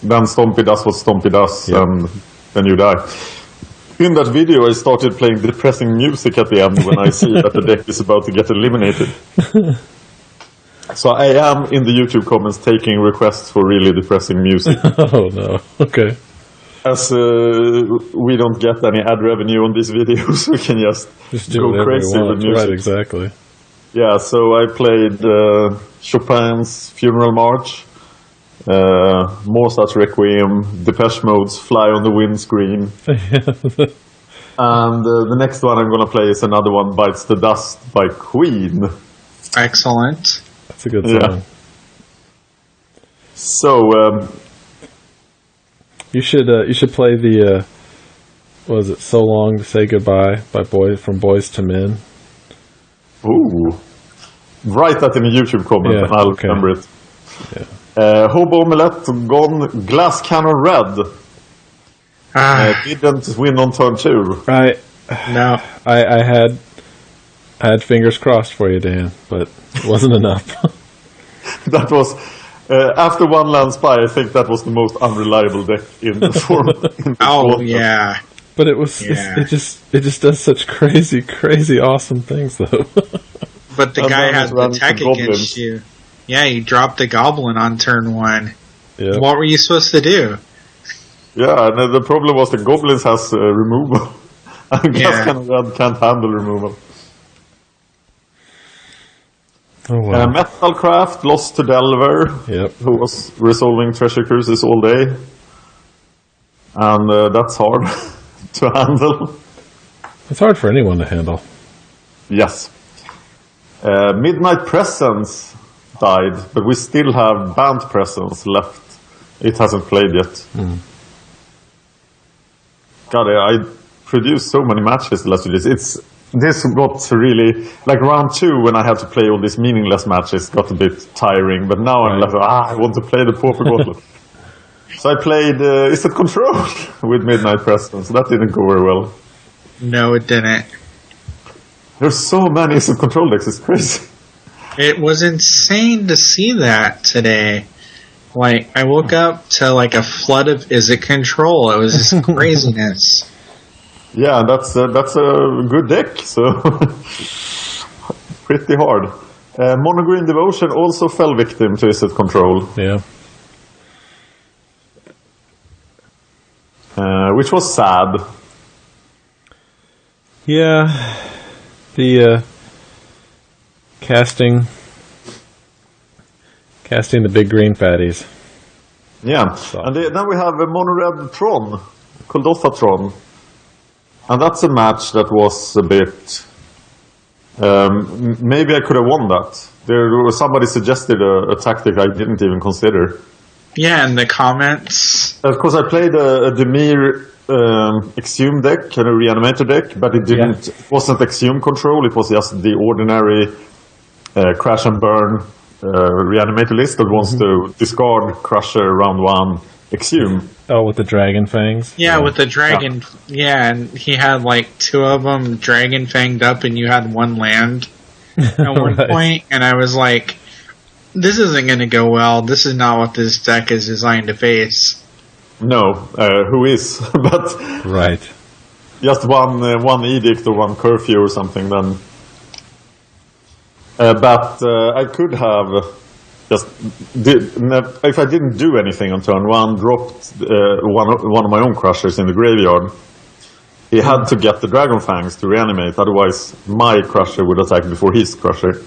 then Stompy does what Stompy does, and then you die. In that video, I started playing depressing music at the end when I see that the deck is about to get eliminated. So I am in the YouTube comments taking requests for really depressing music. Oh no, okay. As we don't get any ad revenue on these videos, we can just go crazy with music. Right, exactly. Yeah, so I played Chopin's Funeral March, Mozart's Requiem, Depeche Mode's Fly on the Windscreen. And the next one I'm going to play is another one, Bites the Dust by Queen. Excellent. That's a good song. Yeah. So you should play the what was it, So Long to Say Goodbye by From Boys to Men. Ooh. Write that in a YouTube comment and I'll remember it. Yeah. Hobo Omelette gone Glass Cannon Red. Didn't win on turn 2. No. I had fingers crossed for you, Dan, but it wasn't enough. That was after one land spy. I think that was the most unreliable deck in the format. Yeah. But it was it just does such crazy awesome things though. But the guy has the tech against you. Yeah, you dropped the goblin on turn 1. Yeah. What were you supposed to do? Yeah, and the problem was the goblins has removal. And Glass Cannon Red can't handle removal. Oh, wow. Metalcraft lost to Delver, who was resolving Treasure Cruises all day. And that's hard to handle. It's hard for anyone to handle. Yes. Midnight Presence died, but we still have Band Presence left. It hasn't played yet. God, I produced so many matches the last 2 days. This got really, like round 2 when I had to play all these meaningless matches got a bit tiring, but now I'm like, I want to play the Pauper Gauntlet. So I played Is It Control with Midnight Presence. That didn't go very well. No, it didn't. There's so many Is It Control decks, it's crazy. It was insane to see that today. Like, I woke up to like a flood of Is It Control. It was just craziness. Yeah, that's a good deck, so pretty hard. Mono Green Devotion also fell victim to Is It Control. Yeah. Which was sad. Yeah. The casting the big green fatties. Yeah, and then we have a Mono Red Tron, Kuldotha Tron. And that's a match that was a bit... maybe I could have won that. Somebody suggested a tactic I didn't even consider. Yeah, in the comments. Of course, I played a Demir Exhume deck, and a Reanimator deck, but it wasn't Exhume control, it was just the ordinary Crash and Burn Reanimator list that wants to discard Crusher round 1, Exhume. Oh, with the Dragon Fangs? Yeah, with the Dragon... Yeah, and he had like 2 of them Dragon Fanged up, and you had 1 land at one point, and I was like, this isn't going to go well. This is not what this deck is designed to face. No, who is? But right. Just one edict or 1 curfew or something, then... but I could have... if I didn't do anything on turn 1, dropped one of my own Crushers in the graveyard, he had to get the Dragon Fangs to reanimate, otherwise my Crusher would attack before his Crusher.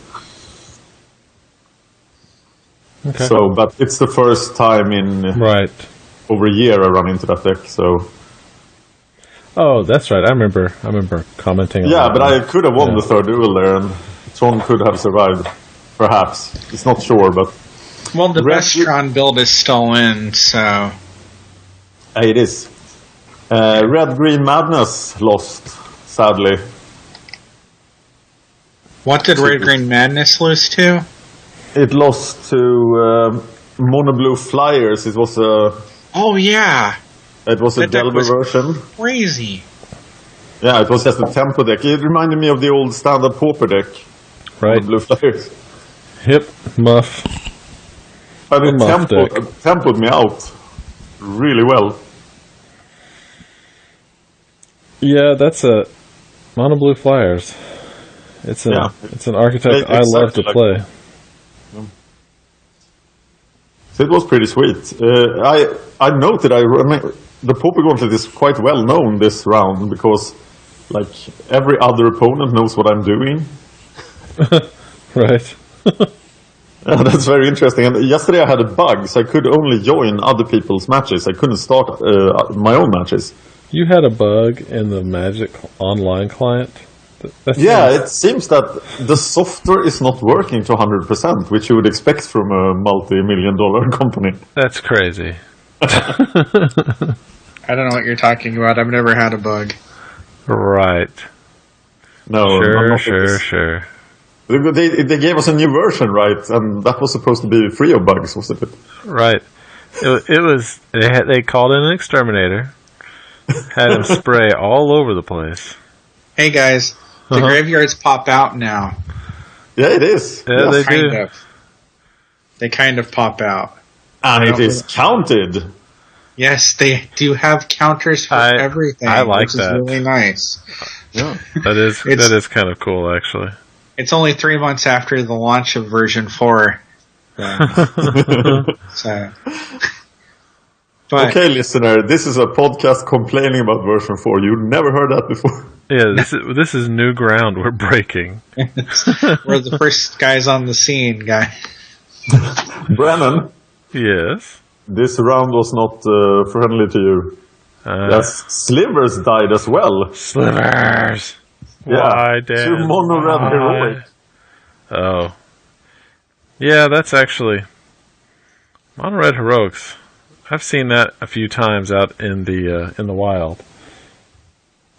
Okay. So, but it's the first time in over a year I run into that deck, so... Oh, that's right, I remember commenting on that. Yeah, but I could have won the 3rd duel there, and Tron could have survived. Perhaps. It's not sure, but... Well, the best Tron build is still in, so... It is. Red-Green Madness lost, sadly. What did Red-Green Madness lose to? It lost to Mono Blue Flyers. It was a Oh yeah, Delver deck was version. crazy. Yeah, it was just a tempo deck. It reminded me of the old Standard Pauper deck. Right. Mono Blue Flyers. Hip, muff. And it Muff deck. tempoed me out really well. Yeah, that's a Mono Blue Flyers. It's an archetype I love to play. So it was pretty sweet. I noted, the Pauper Gauntlet is quite well known this round because, like, every other opponent knows what I'm doing. Right. Yeah, that's very interesting. And yesterday I had a bug, so I could only join other people's matches. I couldn't start my own matches. You had a bug in the Magic Online client? It seems that the software is not working to 100%, which you would expect from a multi-million-dollar company. That's crazy. I don't know what you're talking about. I've never had a bug. Right. No, Sure. They gave us a new version, right? And that was supposed to be free of bugs, wasn't it? Right. It was. They called in an exterminator, had him spray all over the place. Hey guys, the graveyards pop out now. Yeah, it is. Yeah, they do. Kind of. They kind of pop out. And it is counted. Yes, they do have counters for everything. I like which that. Is really nice. Yeah. That is kind of cool, actually. It's only 3 months after the launch of version 4. So. But, okay, listener, this is a podcast complaining about version 4. You never heard that before. Yeah, this is new ground we're breaking. we're the first guys on the scene, guy. Brennan. Yes? This round was not friendly to you. Yes, Slivers died as well. Slivers! Yeah, Why, Dan? 2 mono red heroic. Oh. Yeah, that's actually... Mono red heroics. I've seen that a few times out in the wild.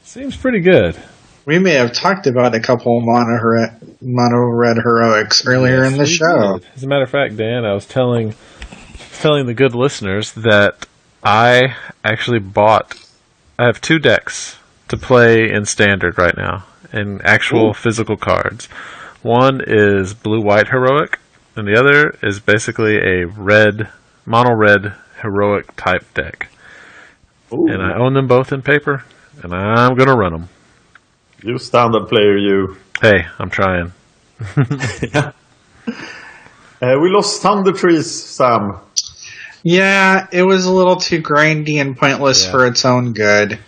Seems pretty good. We may have talked about a couple mono red heroics earlier in the show. Did. As a matter of fact, Dan, I was telling the good listeners that I actually I have 2 decks to play in Standard right now, in actual physical cards. One is blue-white heroic, and the other is basically a mono-red heroic type deck. Ooh. And I own them both in paper, and I'm going to run them. You Standard player, you. Hey, I'm trying. Yeah. We lost Thunder Trees, Sam. Yeah, it was a little too grindy and pointless for its own good.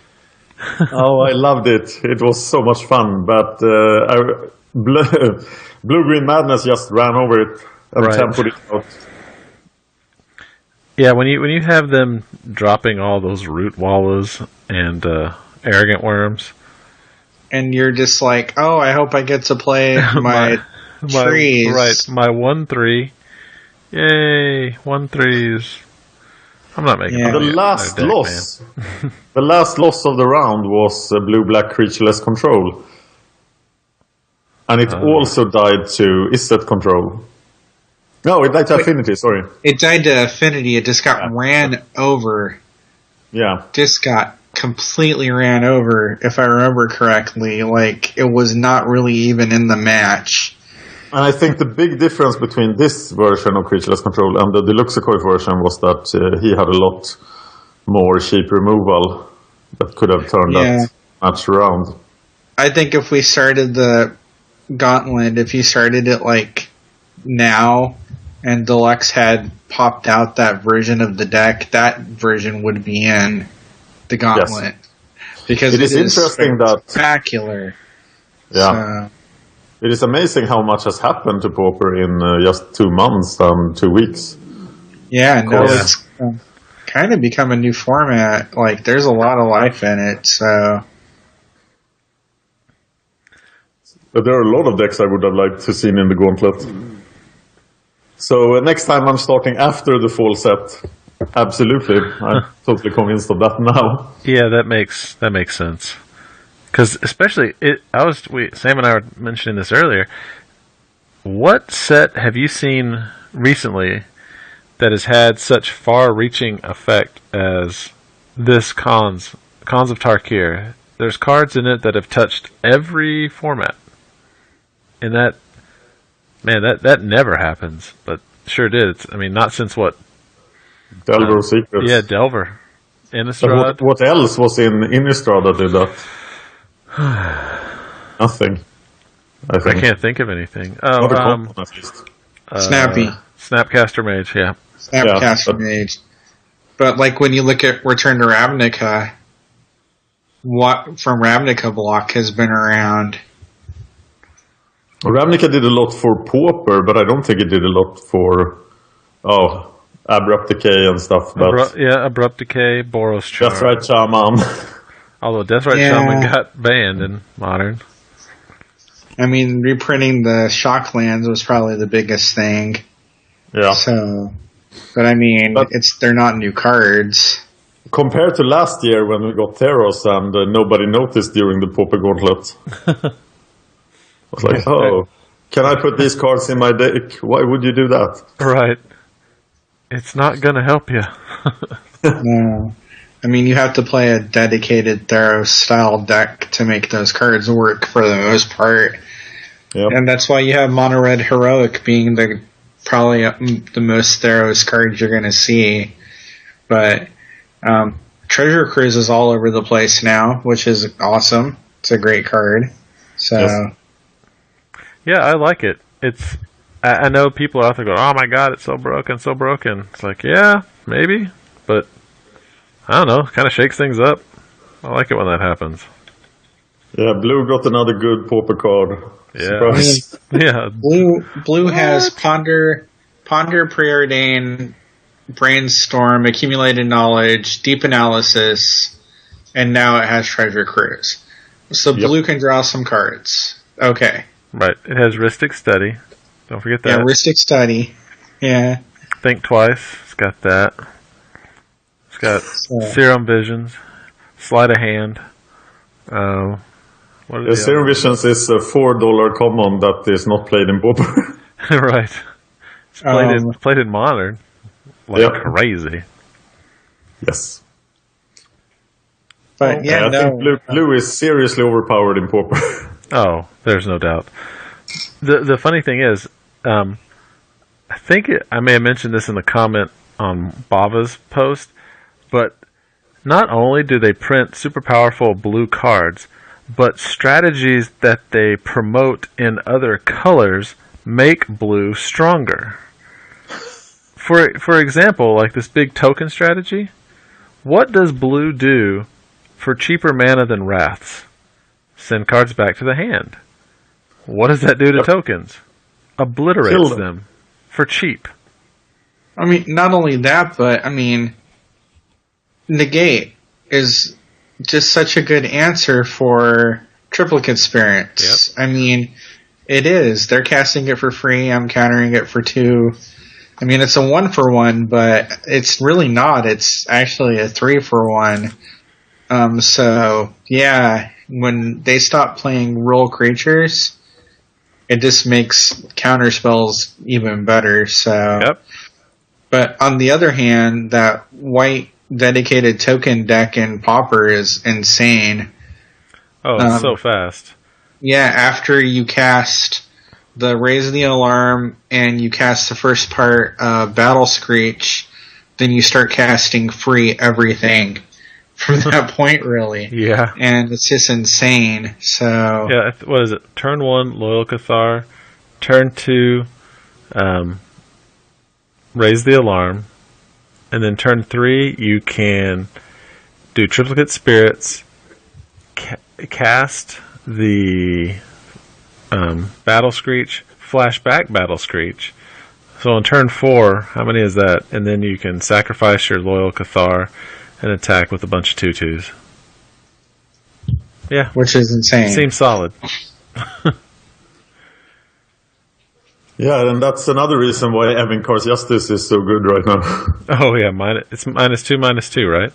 Oh, I loved it. It was so much fun, but Blue-Green Madness just ran over it and tempoed it out. Yeah, when you have them dropping all those root wallas and arrogant worms, and you're just like, oh, I hope I get to play my trees. Right, my 1/3. Yay, 1/3s. I'm not making the last loss. The last loss of the round was blue-black creatureless control, and it also died to Isset control. No, it died to Affinity. Sorry, it died to Affinity. It just got ran over. Yeah, just got completely ran over. If I remember correctly, like it was not really even in the match. And I think the big difference between this version of Creatureless Control and the Deluxecoy version was that he had a lot more cheap removal that could have turned that match around. I think if we started the Gauntlet, if you started it like now, and Deluxe had popped out that version of the deck, that version would be in the Gauntlet. Yes. Because it is interesting spectacular. Yeah. It is amazing how much has happened to Pauper in just 2 months and 2 weeks. Yeah, no, it's kind of become a new format. Like, there's a lot of life in it, so... But there are a lot of decks I would have liked to see in the Gauntlet. So next time I'm starting after the fall set. Absolutely. I'm totally convinced of that now. Yeah, that makes sense. Because especially, Sam and I were mentioning this earlier, what set have you seen recently that has had such far-reaching effect as this Khans of Tarkir? There's cards in it that have touched every format, and that never happens, but sure did. Not since what? Delver Secrets. Yeah, Delver. Innistrad. What else was in Innistrad that did that? Nothing. I can't think of anything. Not a common, at least. Snappy. Snapcaster Mage, yeah. Snapcaster Mage. But like when you look at Return to Ravnica, what from Ravnica block has been around? Ravnica did a lot for Pauper, but I don't think it did a lot for Abrupt Decay and stuff. Abrupt Decay, Boros Charm. Deathrite Shaman. Although Deathrite Shaman got banned in Modern. Reprinting the Shocklands was probably the biggest thing. Yeah. So, but they're not new cards. Compared to last year when we got Theros and nobody noticed during the Pauper Gauntlet. I was like, can I put these cards in my deck? Why would you do that? Right. It's not going to help you. No. You have to play a dedicated Theros-style deck to make those cards work for the most part. Yep. And that's why you have Mono Red Heroic being probably the most Theros cards you're going to see. But Treasure Cruise is all over the place now, which is awesome. It's a great card. So, yes. Yeah, I like it. I know people out there go, "Oh my god, it's so broken, so broken." It's like, yeah, maybe, but I don't know. Kind of shakes things up. I like it when that happens. Yeah, Blue got another good Pauper card. Yeah, yeah. Blue has Ponder, Preordain, Brainstorm, Accumulated Knowledge, Deep Analysis, and now it has Treasure Cruise. So Blue can draw some cards. Okay. Right. It has Rhystic Study. Don't forget that. Yeah, Rhystic Study. Yeah. Think Twice. It's got that. It's got Serum Visions. Sleight of Hand. Serum Visions is a $4 common that is not played in Pauper. Right. It's played in Modern. Crazy. Yes. But I think blue is seriously overpowered in Pauper. Oh, there's no doubt. The funny thing is, I think I may have mentioned this in the comment on Bava's post, but not only do they print super powerful blue cards, but strategies that they promote in other colors make blue stronger. For example, like this big token strategy, what does blue do for cheaper mana than Wraths? Send cards back to the hand. What does that do to tokens? Obliterates them for cheap. Not only that, but Negate is just such a good answer for Triplicate Spirits. Yep. It is. They're casting it for free. I'm countering it for 2. It's a 1-for-1, but it's really not. It's actually a 3-for-1. So, yeah, when they stop playing role creatures, it just makes counter spells even better. So, yep. But on the other hand, that white dedicated token deck in Pauper is insane. Oh, it's so fast. Yeah, after you cast the Raise the Alarm and you cast the first part, Battle Screech, then you start casting free everything from that point, really. Yeah. And it's just insane. So yeah, what is it? Turn 1, Loyal Cathar. Turn 2, Raise the Alarm. And then turn 3, you can do Triplicate Spirits, cast the Battle Screech, flashback Battle Screech. So on turn 4, how many is that? And then you can sacrifice your Loyal Cathar and attack with a bunch of 2/2s. Yeah. Which is insane. Seems solid. Yeah, and that's another reason why Evincar's Justice is so good right now. Oh, yeah. It's -2/-2, right?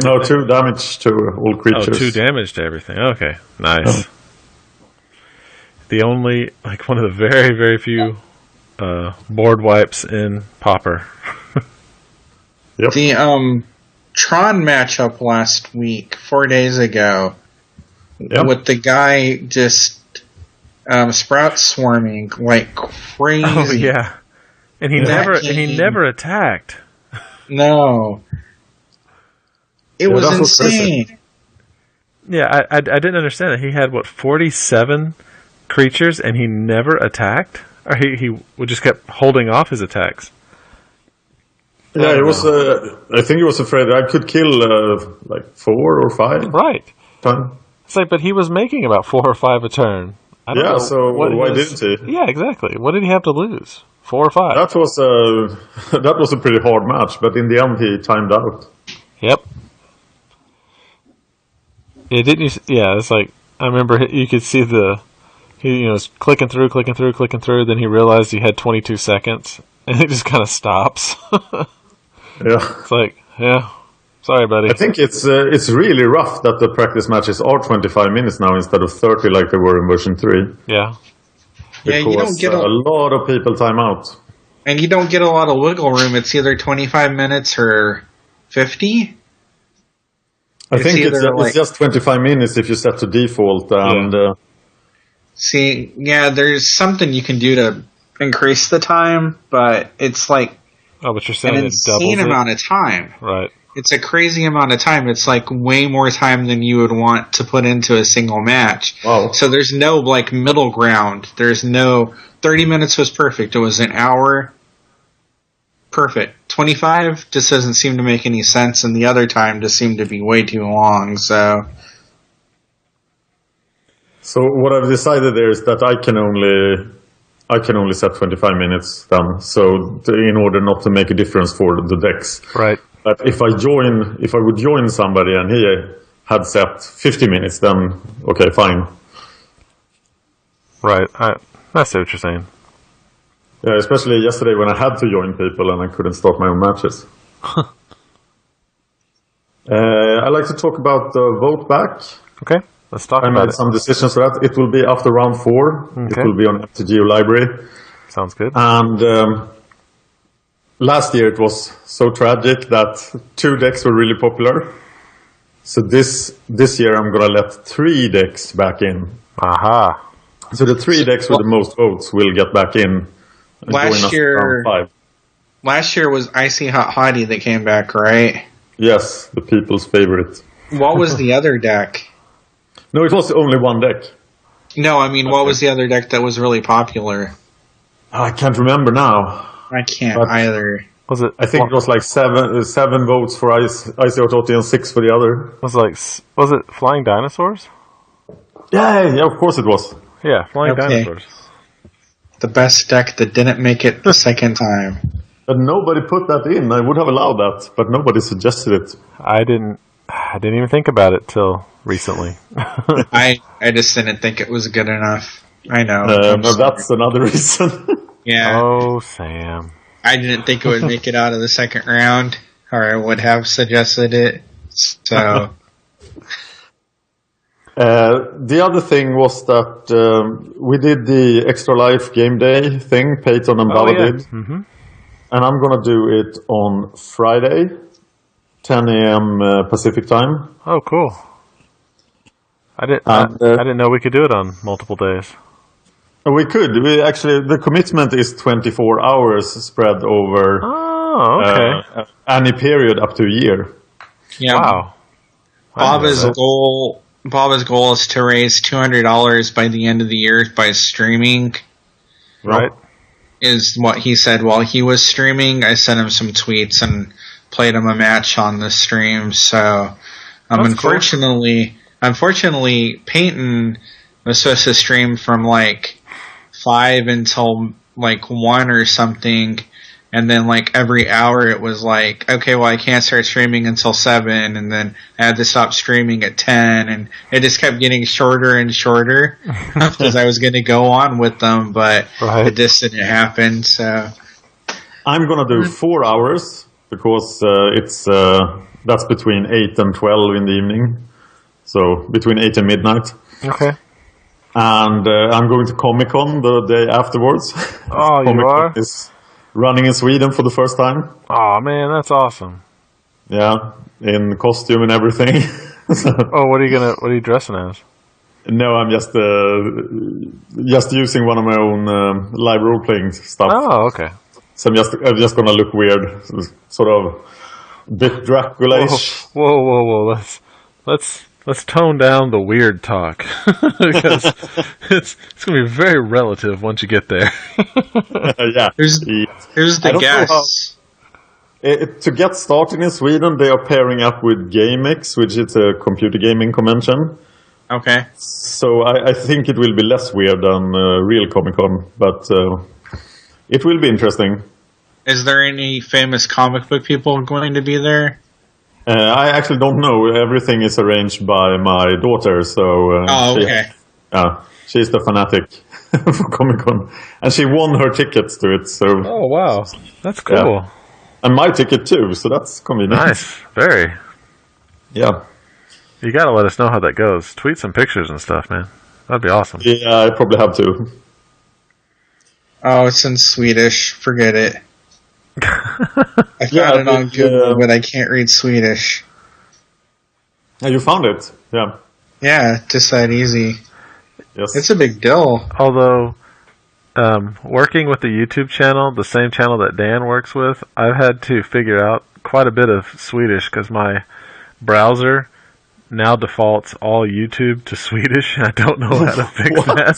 No, 2 damage to all creatures. Oh, 2 damage to everything. Okay. Nice. the only, like, one of the very, very few board wipes in Pauper. Yep. The Tron matchup last week, 4 days ago, with the guy just sprout swarming like crazy. Oh yeah, and he never attacked. No, it was insane. Yeah, I didn't understand it. He had 47 creatures, and he never attacked, or he just kept holding off his attacks. Yeah, it was. I think he was afraid I could kill like 4 or 5. Right. Time. It's like, but he was making about 4 or 5 a turn. I don't know so why didn't he? Yeah, exactly. What did he have to lose? 4 or 5. That was a pretty hard match, but in the end he timed out. Yep. Yeah, didn't you? Yeah, it's like, I remember you could see he was clicking through. Then he realized he had 22 seconds, and it just kind of stops. Yeah, it's like, yeah, sorry, buddy. I think it's really rough that the practice matches are 25 minutes now instead of 30 like they were in version 3. Yeah. Because you don't get a lot of people time out. And you don't get a lot of wiggle room. It's either 25 minutes or 50. I think it's just 25 minutes if you set to default. And there's something you can do to increase the time, but it's like but you're saying an insane amount of time. Right. It's a crazy amount of time. It's like way more time than you would want to put into a single match. Wow. So there's no like middle ground. There's no 30 minutes was perfect. It was an hour. Perfect. 25 just doesn't seem to make any sense, and the other time just seemed to be way too long. So what I've decided there is that I can only set 25 minutes then. So in order not to make a difference for the decks. Right. But if I would join somebody and he had set 50 minutes, then okay, fine. Right. I see what you're saying. Yeah, especially yesterday when I had to join people and I couldn't start my own matches. I'd like to talk about the vote back. Okay, let's talk about it. I made some decisions for that. It will be after round 4. Okay. It will be on FTGO Library. Sounds good. And last year it was so tragic that 2 decks were really popular. So this year I'm going to let 3 decks back in. Aha. So the 3 decks with the most votes will get back in. Last year was Icy Hot Hottie that came back, right? Yes, the people's favorite. What was the other deck? No, it was only one deck. No, I mean, what was the other deck that was really popular? I can't remember now. I can't either. Was it? I think it was like 7 votes for Icy Hot Hottie and 6 for the other. Was it Flying Dinosaurs? Yeah, of course it was. Yeah, Flying Dinosaurs. The best deck that didn't make it the second time. But nobody put that in. I would have allowed that, but nobody suggested it. I didn't even think about it till recently. I just didn't think it was good enough. I know. No, that's another reason. Yeah. Oh, Sam. I didn't think it would make it out of the second round, or I would have suggested it. So... the other thing was that we did the Extra Life game day thing, Peyton and Baba did. Mm-hmm. And I'm going to do it on Friday, 10 a.m. Pacific time. Oh, cool. I didn't know we could do it on multiple days. We could. The commitment is 24 hours spread over any period up to a year. Yeah. Wow. Baba's goal is to raise $200 by the end of the year by streaming. Right. Is what he said while he was streaming. I sent him some tweets and played him a match on the stream. So, unfortunately, Peyton was supposed to stream from like 5 until like 1 or something. And then, like, every hour it was like, okay, well, I can't start streaming until 7, and then I had to stop streaming at 10, and it just kept getting shorter and shorter because I was going to go on with them, but it just didn't happen, so... I'm going to do 4 hours, because that's between 8 and 12 in the evening, so between 8 and midnight. Okay. And I'm going to Comic-Con the day afterwards. Oh, you are? Is running in Sweden for the first time. Oh, man, that's awesome. Yeah, in costume and everything. Oh, what are you dressing as? No, I'm just using one of my own live role-playing stuff. Oh, okay. So I'm just gonna look weird, sort of a bit Dracula-ish. Whoa. Let's tone down the weird talk because it's gonna be very relative once you get there. Yeah. Here's the guess. To get started in Sweden, they are pairing up with GameX, which is a computer gaming convention. Okay. So I think it will be less weird than real Comic-Con, but it will be interesting. Is there any famous comic book people going to be there? I actually don't know. Everything is arranged by my daughter, so... okay. She's the fanatic for Comic-Con. And she won her tickets to it, so... Oh, wow. That's cool. Yeah. And my ticket too, so that's convenient. Nice. Very. Yeah. You gotta let us know how that goes. Tweet some pictures and stuff, man. That'd be awesome. Yeah, I probably have to. Oh, it's in Swedish. Forget it. I found it on Google, but I can't read Swedish. Yeah, you found it. Yeah. Yeah, just that easy. Yes. It's a big deal. Although, working with the YouTube channel, the same channel that Dan works with, I've had to figure out quite a bit of Swedish because my browser now defaults all YouTube to Swedish, and I don't know how to fix that.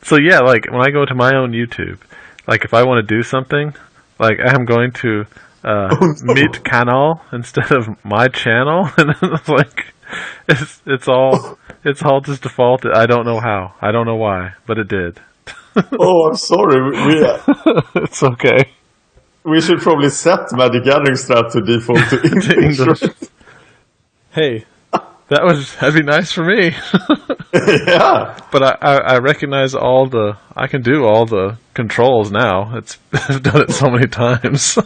So yeah, like when I go to my own YouTube, like if I want to do something, like I'm going to Mitt Kanal instead of my channel, and it's like it's all just defaulted. I don't know how. I don't know why, but it did. Oh, I'm sorry. It's okay. We should probably set MagicGatheringStrat to default to English. Hey, that'd be nice for me. Yeah. But I recognize I can do all the controls now. I've done it so many times.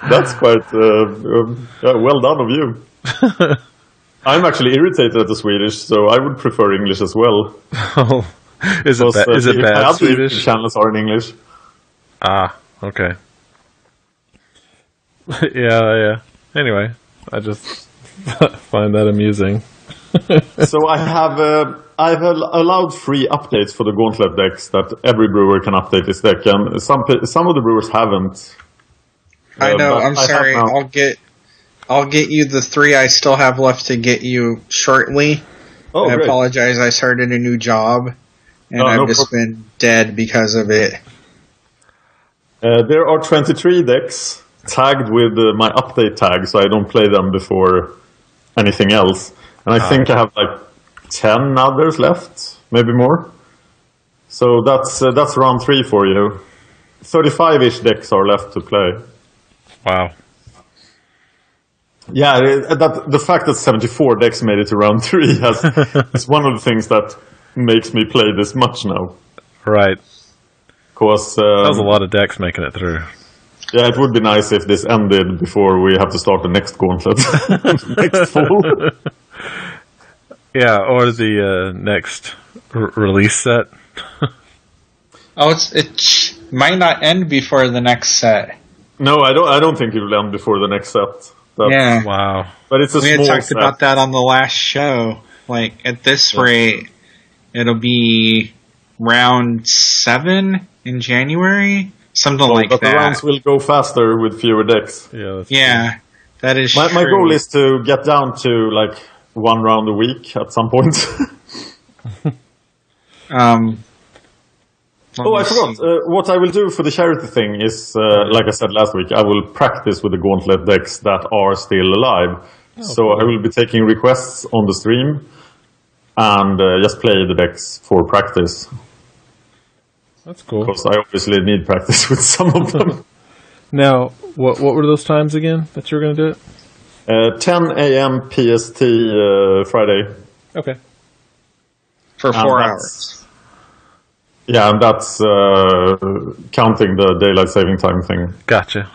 That's quite well done of you. I'm actually irritated at the Swedish, so I would prefer English as well. Oh, is it bad Swedish? Channels are in English. Ah, okay. Yeah. Anyway, I just find that amusing. So I've allowed free updates for the Gauntlet decks that every brewer can update his deck, and some of the brewers haven't. I know. I'm sorry. I'll get you the 3 I still have left to get you shortly. Oh, I great. apologize. I started a new job, and I've just been dead because of it. There are 23 decks tagged with my update tag, so I don't play them before anything else. And I think I have like 10 others left, maybe more. So that's round 3 for you. 35-ish decks are left to play. Wow. Yeah, the fact that 74 decks made it to round 3 is one of the things that makes me play this much now. Right. Because that was a lot of decks making it through. Yeah, it would be nice if this ended before we have to start the next Gauntlet next fall. Yeah, or the next release set. Oh, it might not end before the next set. No, I don't think it will end before the next set. Yeah. Wow. But it's a we small had talked set. about that on the last show. Like, at this rate, it'll be round 7 in January? Something like but that. the rounds will go faster with fewer decks. Yeah, that is my true. goal is to get down to like 1 round a week at some point. I forgot. What I will do for the charity thing is, like I said last week, I will practice with the Gauntlet decks that are still alive. I will be taking requests on the stream and just play the decks for practice. That's cool. Because I obviously need practice with some of them. Now, what were those times again that you were going to do it? 10 a.m. PST Friday. Okay. For 4 hours. Yeah, and that's counting the daylight saving time thing. Gotcha.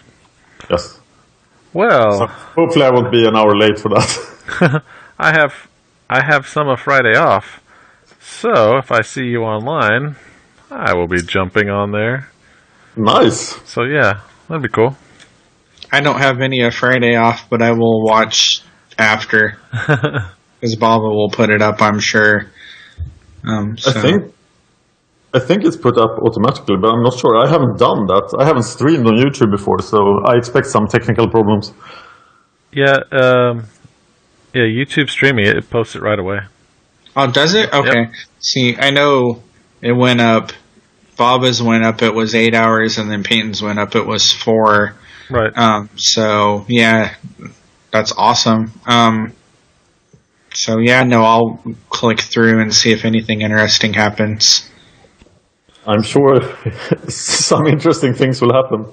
Yes. Well, so hopefully I won't be an hour late for that. I have summer Friday off, So, if I see you online, I will be jumping on there. Nice. So, yeah, that'd be cool. I don't have any Friday off, but I will watch after. Because Baba will put it up, I'm sure. I think it's put up automatically, but I'm not sure. I haven't done that. I haven't streamed on YouTube before, so I expect some technical problems. Yeah, YouTube streaming it posts it right away. Oh, does it? Okay. Yep. See, I know it went up. Baba's went up, it was 8 hours, and then Peyton's went up, it was 4. Right. So, yeah, that's awesome. So, yeah, no, I'll click through and see if anything interesting happens. I'm sure some interesting things will happen.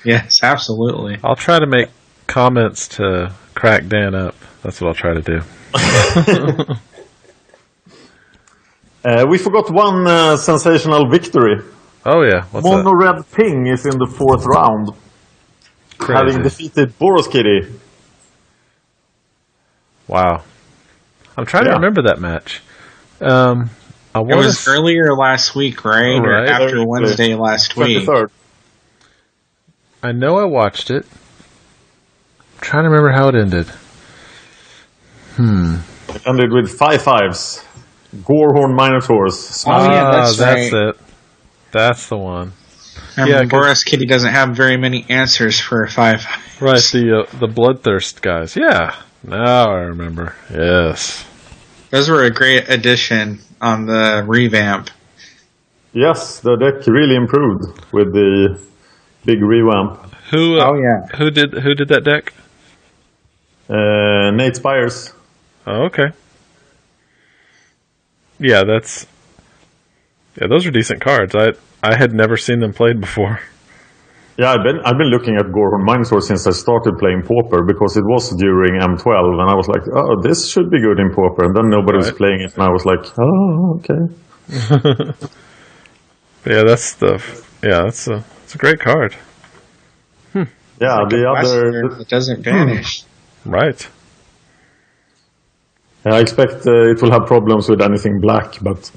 Yes, absolutely. I'll try to make comments to crack Dan up. That's what I'll try to do. We forgot one sensational victory. Oh, yeah. What's Mono that? Red Ping is in the 4th round, Crazy. having defeated Boros Kitty. Wow. I'm trying to remember that match. It was earlier last week, right? Or Right. after Wednesday last week. 23rd. I know I watched it. I'm trying to remember how it ended. It ended with 5-5s. Gorehorn Minotaurs. Oh, yeah, that's right. it. That's the one. And Yeah, Boris Kitty doesn't have very many answers for 5. Right, the Bloodthirst guys. Yeah. Now I remember. Yes. Those were a great addition on the revamp. Yes, the deck really improved with the big revamp. Who yeah. who did that deck? Nate Spires. Oh, okay. Yeah, those are decent cards. I had never seen them played before. Yeah, I've been looking at Gorehorn Minotaur since I started playing Pauper because it was during M12 and I was like, oh, this should be good in Pauper, and then nobody was playing it and I was like, oh, okay. Yeah, that's a great card. Yeah, the other it doesn't vanish. Right. I expect it will have problems with anything black, but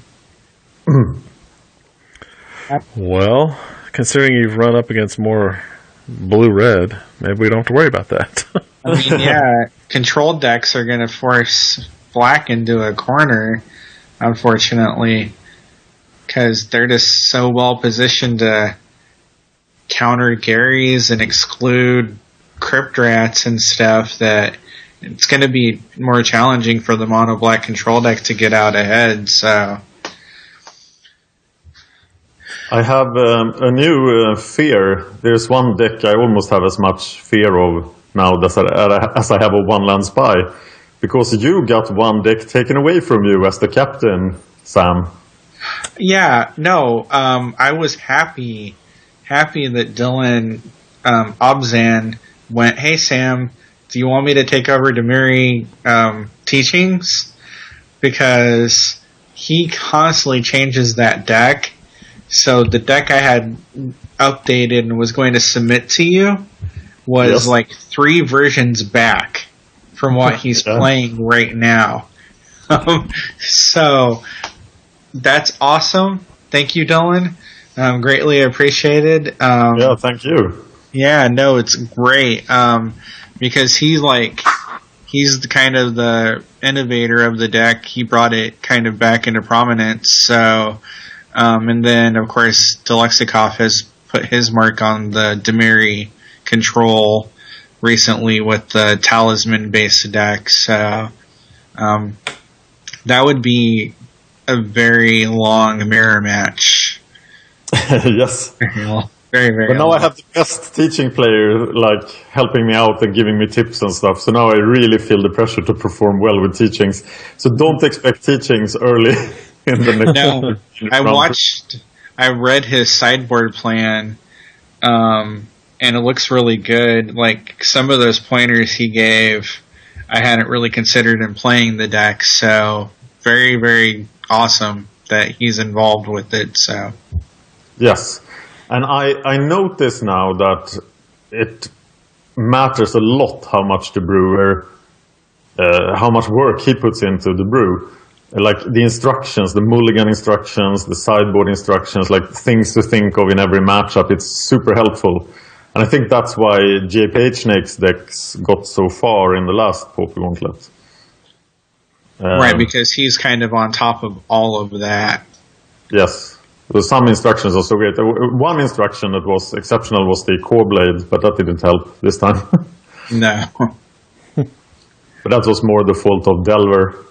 Well, considering you've run up against more blue-red, maybe we don't have to worry about that. I mean, yeah, control decks are going to force black into a corner, unfortunately, because they're just so well positioned to counter Garys and exclude Crypt Rats and stuff that it's going to be more challenging for the mono black control deck to get out ahead. So I have a new fear. There's one deck I almost have as much fear of now as I have a one-land spy, because you got one deck taken away from you as the captain, Sam. yeah, no, I was happy that Dylan Obzan went, hey Sam, do you want me to take over Demiri teachings? Because he constantly changes that deck. So the deck I had updated and was going to submit to you was like 3 versions back from what he's playing right now. So that's awesome. Thank you, Dylan. Greatly appreciated. Yeah, thank you. Yeah, no, it's great. Because he's the kind of the innovator of the deck. He brought it kind of back into prominence. So, and then of course Delexikov has put his mark on the Demiri control recently with the Talisman based deck. So, that would be a very long mirror match. Yes. Very, very. But now I have the best teaching player, like, helping me out and giving me tips and stuff. So now I really feel the pressure to perform well with teachings. So don't expect teachings early in the next. No, I read his sideboard plan, and it looks really good. Like some of those pointers he gave, I hadn't really considered in playing the deck. So very, very awesome that he's involved with it. So yes. And I notice now that it matters a lot how much the brewer, how much work he puts into the brew. like the instructions, the mulligan instructions, the sideboard instructions, like things to think of in every matchup. It's super helpful. And I think that's why JPH Snake's decks got so far in the last Pauper Gauntlet. Right, because he's kind of on top of all of that. Yes. Some instructions are so great. One instruction that was exceptional was the core blade, but that didn't help this time. No. But that was more the fault of Delver.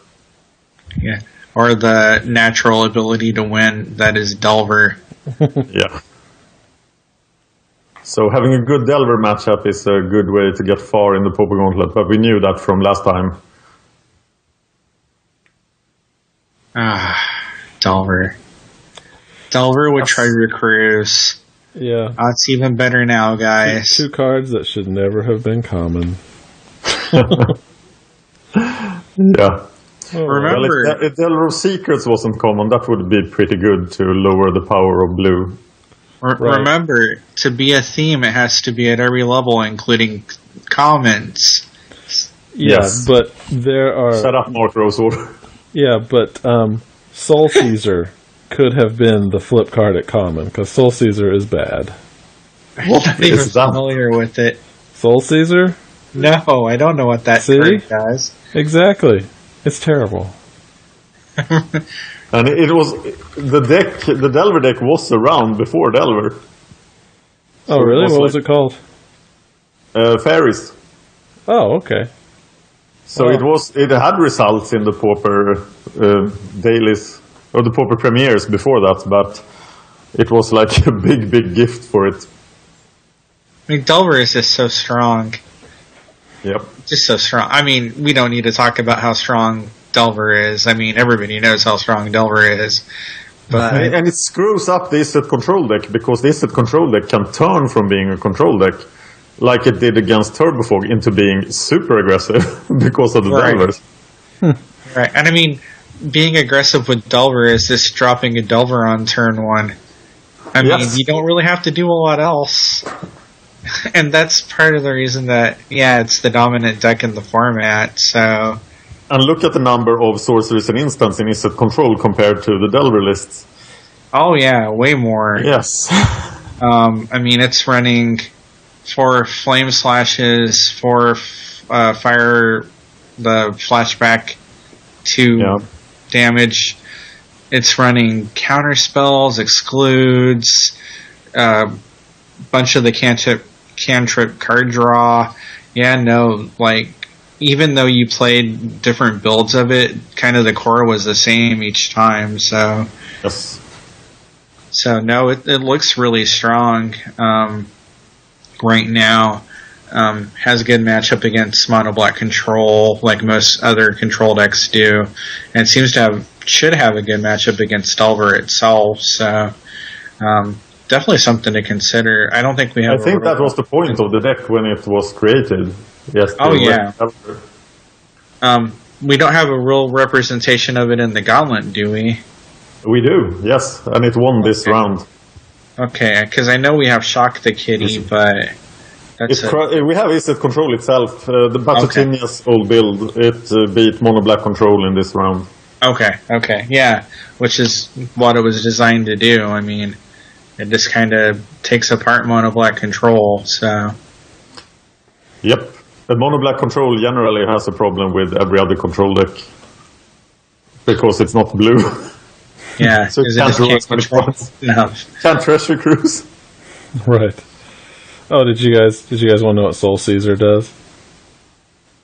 Yeah. Or the natural ability to win, that is Delver. Yeah. So having a good Delver matchup is a good way to get far in the Pauper Gauntlet, but we knew that from last time. Delver. Delver with Trigger Cruise. Yeah. It's even better now, guys. Two cards that should never have been common. Yeah. Remember, well, if Delver of Secrets wasn't common, that would be pretty good to lower the power of blue. Right. Remember, to be a theme, it has to be at every level, including commons. Yeah, Yes. but there are... Shut up, Mark Rosewood. Yeah, but Soul Caesar could have been the flip card at common, because Soul Caesar is bad. I'm not even is that? familiar with it. Soul Caesar? No, I don't know what that See? card does. Exactly. It's terrible. And it was the Delver deck was around before Delver. Oh, really? What was it called? Fairies. Oh, okay. So Wow. it had results in the Pauper dailies or the Pauper premieres before that, but it was like a big gift for it. I mean, Delver is just so strong. Yep. Just so strong. I mean, we don't need to talk about how strong Delver is. I mean, everybody knows how strong Delver is. But And it screws up the Izzet control deck, because the Izzet control deck can turn from being a control deck, like it did against Turbofog, into being super aggressive because of the Right. Delvers. right, and I mean, being aggressive with Delver is just dropping a Delver on turn one. I mean, Yes. you don't really have to do a lot else. And that's part of the reason that, yeah, it's the dominant deck in the format, so... And look at the number of sorceries and instants in Izzet control compared to the Delver lists. Oh, yeah, way more. Yes. I mean, it's running 4 Flame Slashes, 4 Fire, the Flashback, 2 damage. It's running Counter Spells, Excludes, bunch of the cantrip card draw. Yeah, no, like, even though you played different builds of it, kind of the core was the same each time, so... Yes. So, no, it looks really strong right now. Has a good matchup against Mono Black Control, like most other control decks do. And it should have a good matchup against Delver itself, so... definitely something to consider. I don't think we have... I think that was the point of the deck when it was created. Yes. Oh, yeah. We don't have a real representation of it in the Gauntlet, do we? We do, yes. And it won this round. Okay, because I know we have Shock the Kitty, but... That's We have Izzet Control itself. The Batutinia's old build, it beat Mono Black Control in this round. Okay, yeah. Which is what it was designed to do. I mean... It just kind of takes apart Mono Black Control, so... Yep. But Mono Black Control generally has a problem with every other control deck. Because it's not blue. Yeah, so it can't control enough. Can't Treasure Cruise. Right. Oh, did you guys want to know what Soul Caesar does?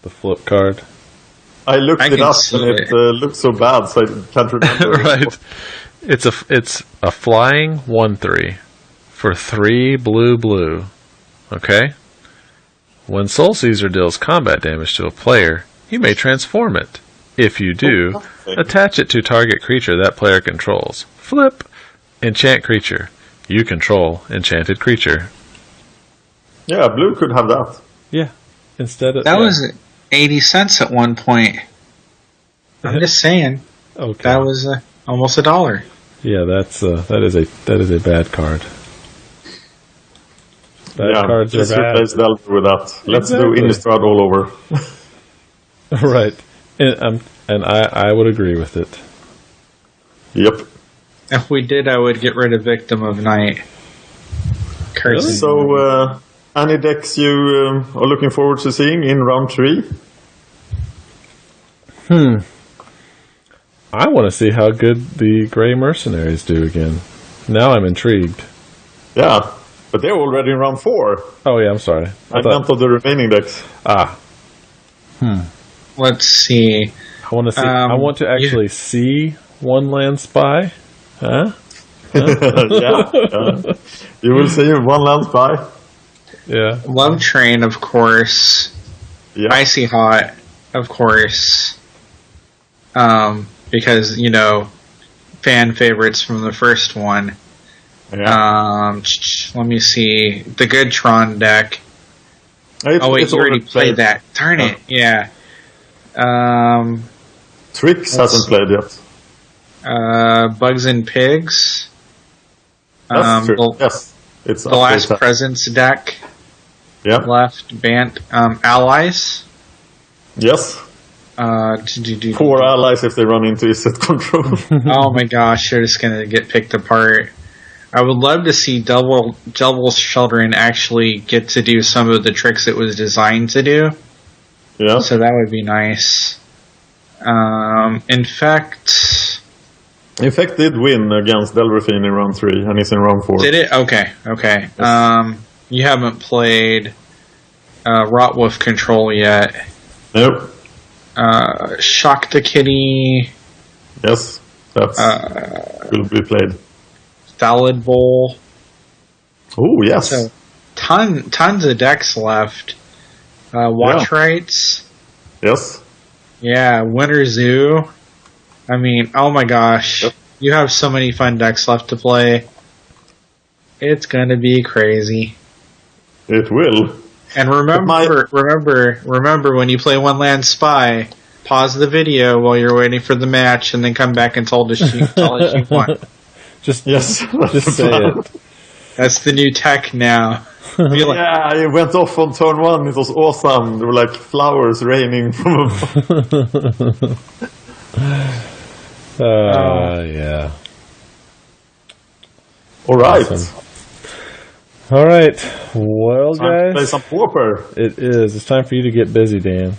The flip card. I looked it up and it looked so bad, so I can't remember. Right. It's a flying 1/3 for 3 blue. Okay? When Soul Caesar deals combat damage to a player, you may transform it. If you do, attach it to target creature that player controls. Flip. Enchant creature. You control enchanted creature. Yeah, blue could have that. Yeah. Instead of that was 80 cents at one point. I'm just saying. Okay. That was almost $1. Yeah, that is a bad card. Bad cards are bad. Replace Delver with that. Let's do Exactly. Innistrad all over. Right. And I would agree with it. Yep. If we did, I would get rid of Victim of Night. Cursed. So, any decks you are looking forward to seeing in round 3? I want to see how good the Grey Mercenaries do again. Now I'm intrigued. Yeah, but they're already in round 4. Oh yeah, I'm sorry. I meant of the remaining decks. Let's see. I want to see. I want to actually see one land spy. Huh? Yeah. You will see one land spy. Yeah. Love Train, of course. Yeah. Icy Hot, of course. Because, fan favorites from the first one. Yeah. Let me see. The good Tron deck. You already played that. Darn it. Yeah. Trix hasn't played yet. Bugs and Pigs. That's true. Yes. It's the Last Presence deck. Yeah. Left Bant. Allies. Yes. 4 allies if they run into Iset control. Oh my gosh, they're just gonna get picked apart. I would love to see Devil's Children actually get to do some of the tricks it was designed to do. Yeah. So that would be nice. Infect did win against Delraphine in round 3, and he's in round 4. Did it? Okay. Yes. You haven't played Rotwolf Control yet. Nope. Shock the Kitty. Yes, that's will be played. Thallid Bowl. Oh, yes. So, tons of decks left. Watch Rights. Yes. Yeah, Winter Zoo. I mean, oh my gosh. Yep. You have so many fun decks left to play. It's gonna be crazy. It will. And remember when you play One Land Spy, pause the video while you're waiting for the match and then come back and tell us you won. Just say it. That's the new tech now. Yeah, it went off on turn 1. It was awesome. There were like flowers raining from above. Yeah. All right. Awesome. All right. Well, time guys. To play some Pauper. It is. It's time for you to get busy, Dan.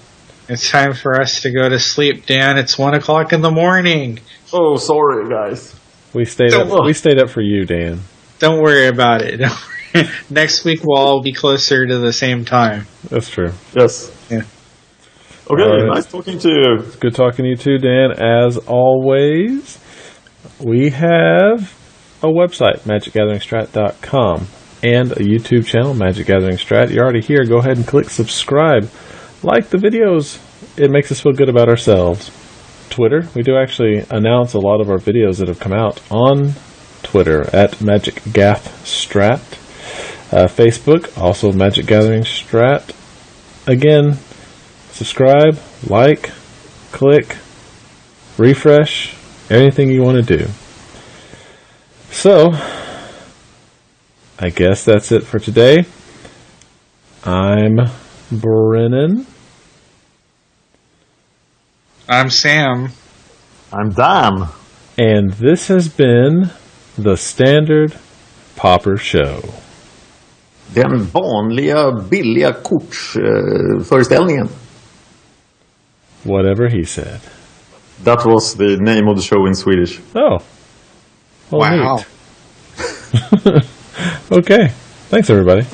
It's time for us to go to sleep, Dan. It's 1 o'clock in the morning. Oh, sorry, guys. We stayed up. We stayed up for you, Dan. Don't worry about it. Next week we'll all be closer to the same time. That's true. Yes. Yeah. Okay, nice talking to you. It's good talking to you too, Dan. As always, we have a website, MagicGatheringStrat.com, and a YouTube channel, Magic Gathering Strat. You're already here. Go ahead and click subscribe. Like the videos. It makes us feel good about ourselves. Twitter, we do actually announce a lot of our videos that have come out on Twitter at MagicGathStrat. Facebook, also Magic Gathering Strat. Again, subscribe, like, click, refresh, anything you want to do. So, I guess that's it for today. I'm Brennon. I'm Sam. I'm Dan. And this has been the Standard Pauper Show. Den vanliga billiga kortsföreställningen. Whatever he said. That was the name of the show in Swedish. Oh. Well, wow. Okay. Thanks, everybody.